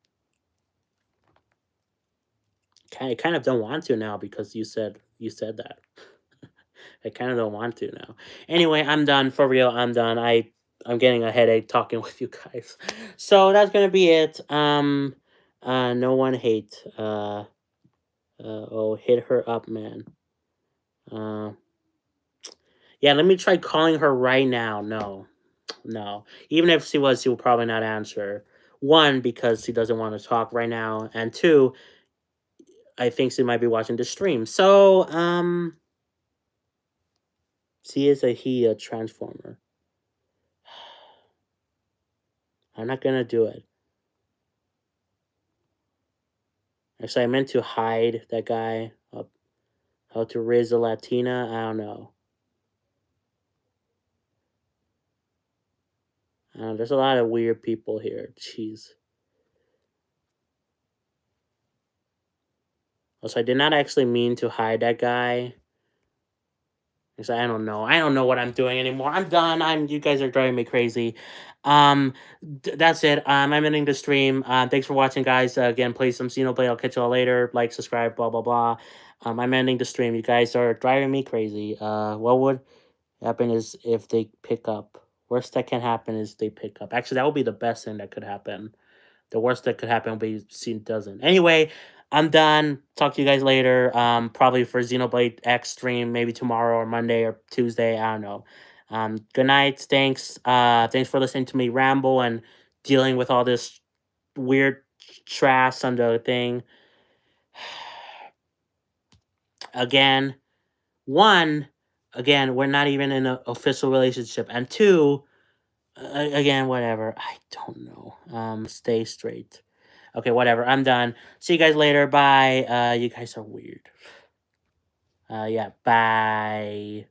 [SPEAKER 1] I kind of don't want to now because you said that. I kind of don't want to now. Anyway, I'm done for real. I'm done. I'm getting a headache talking with you guys. So that's gonna be it. No one hate. Oh, hit her up, man. Uh, yeah. Let me try calling her right now. No, no. Even if she will probably not answer. One, because she doesn't want to talk right now, and two, I think she might be watching the stream. So, she is a transformer. I'm not gonna do it. Actually, I meant to hide that guy. How to raise a Latina? I don't know. There's a lot of weird people here. Jeez. Also, I did not actually mean to hide that guy. Because I don't know. I don't know what I'm doing anymore. I'm done. You guys are driving me crazy. That's it. I'm ending the stream. Thanks for watching, guys. Again, play some Xenoblade. I'll catch you all later. Like, subscribe, blah blah blah. I'm ending the stream. You guys are driving me crazy. What would happen is if they pick up. Worst that can happen is they pick up. Actually, that would be the best thing that could happen. The worst that could happen would be she doesn't. Anyway, I'm done. Talk to you guys later. Probably for Xenoblade X stream, maybe tomorrow or Monday or Tuesday. I don't know. Good night. Thanks. Thanks for listening to me ramble and dealing with all this weird trash on the thing. Again, one, again, we're not even in an official relationship, and two, again, whatever. I don't know. Stay straight. Okay, whatever. I'm done. See you guys later. Bye. You guys are weird. Yeah. Bye.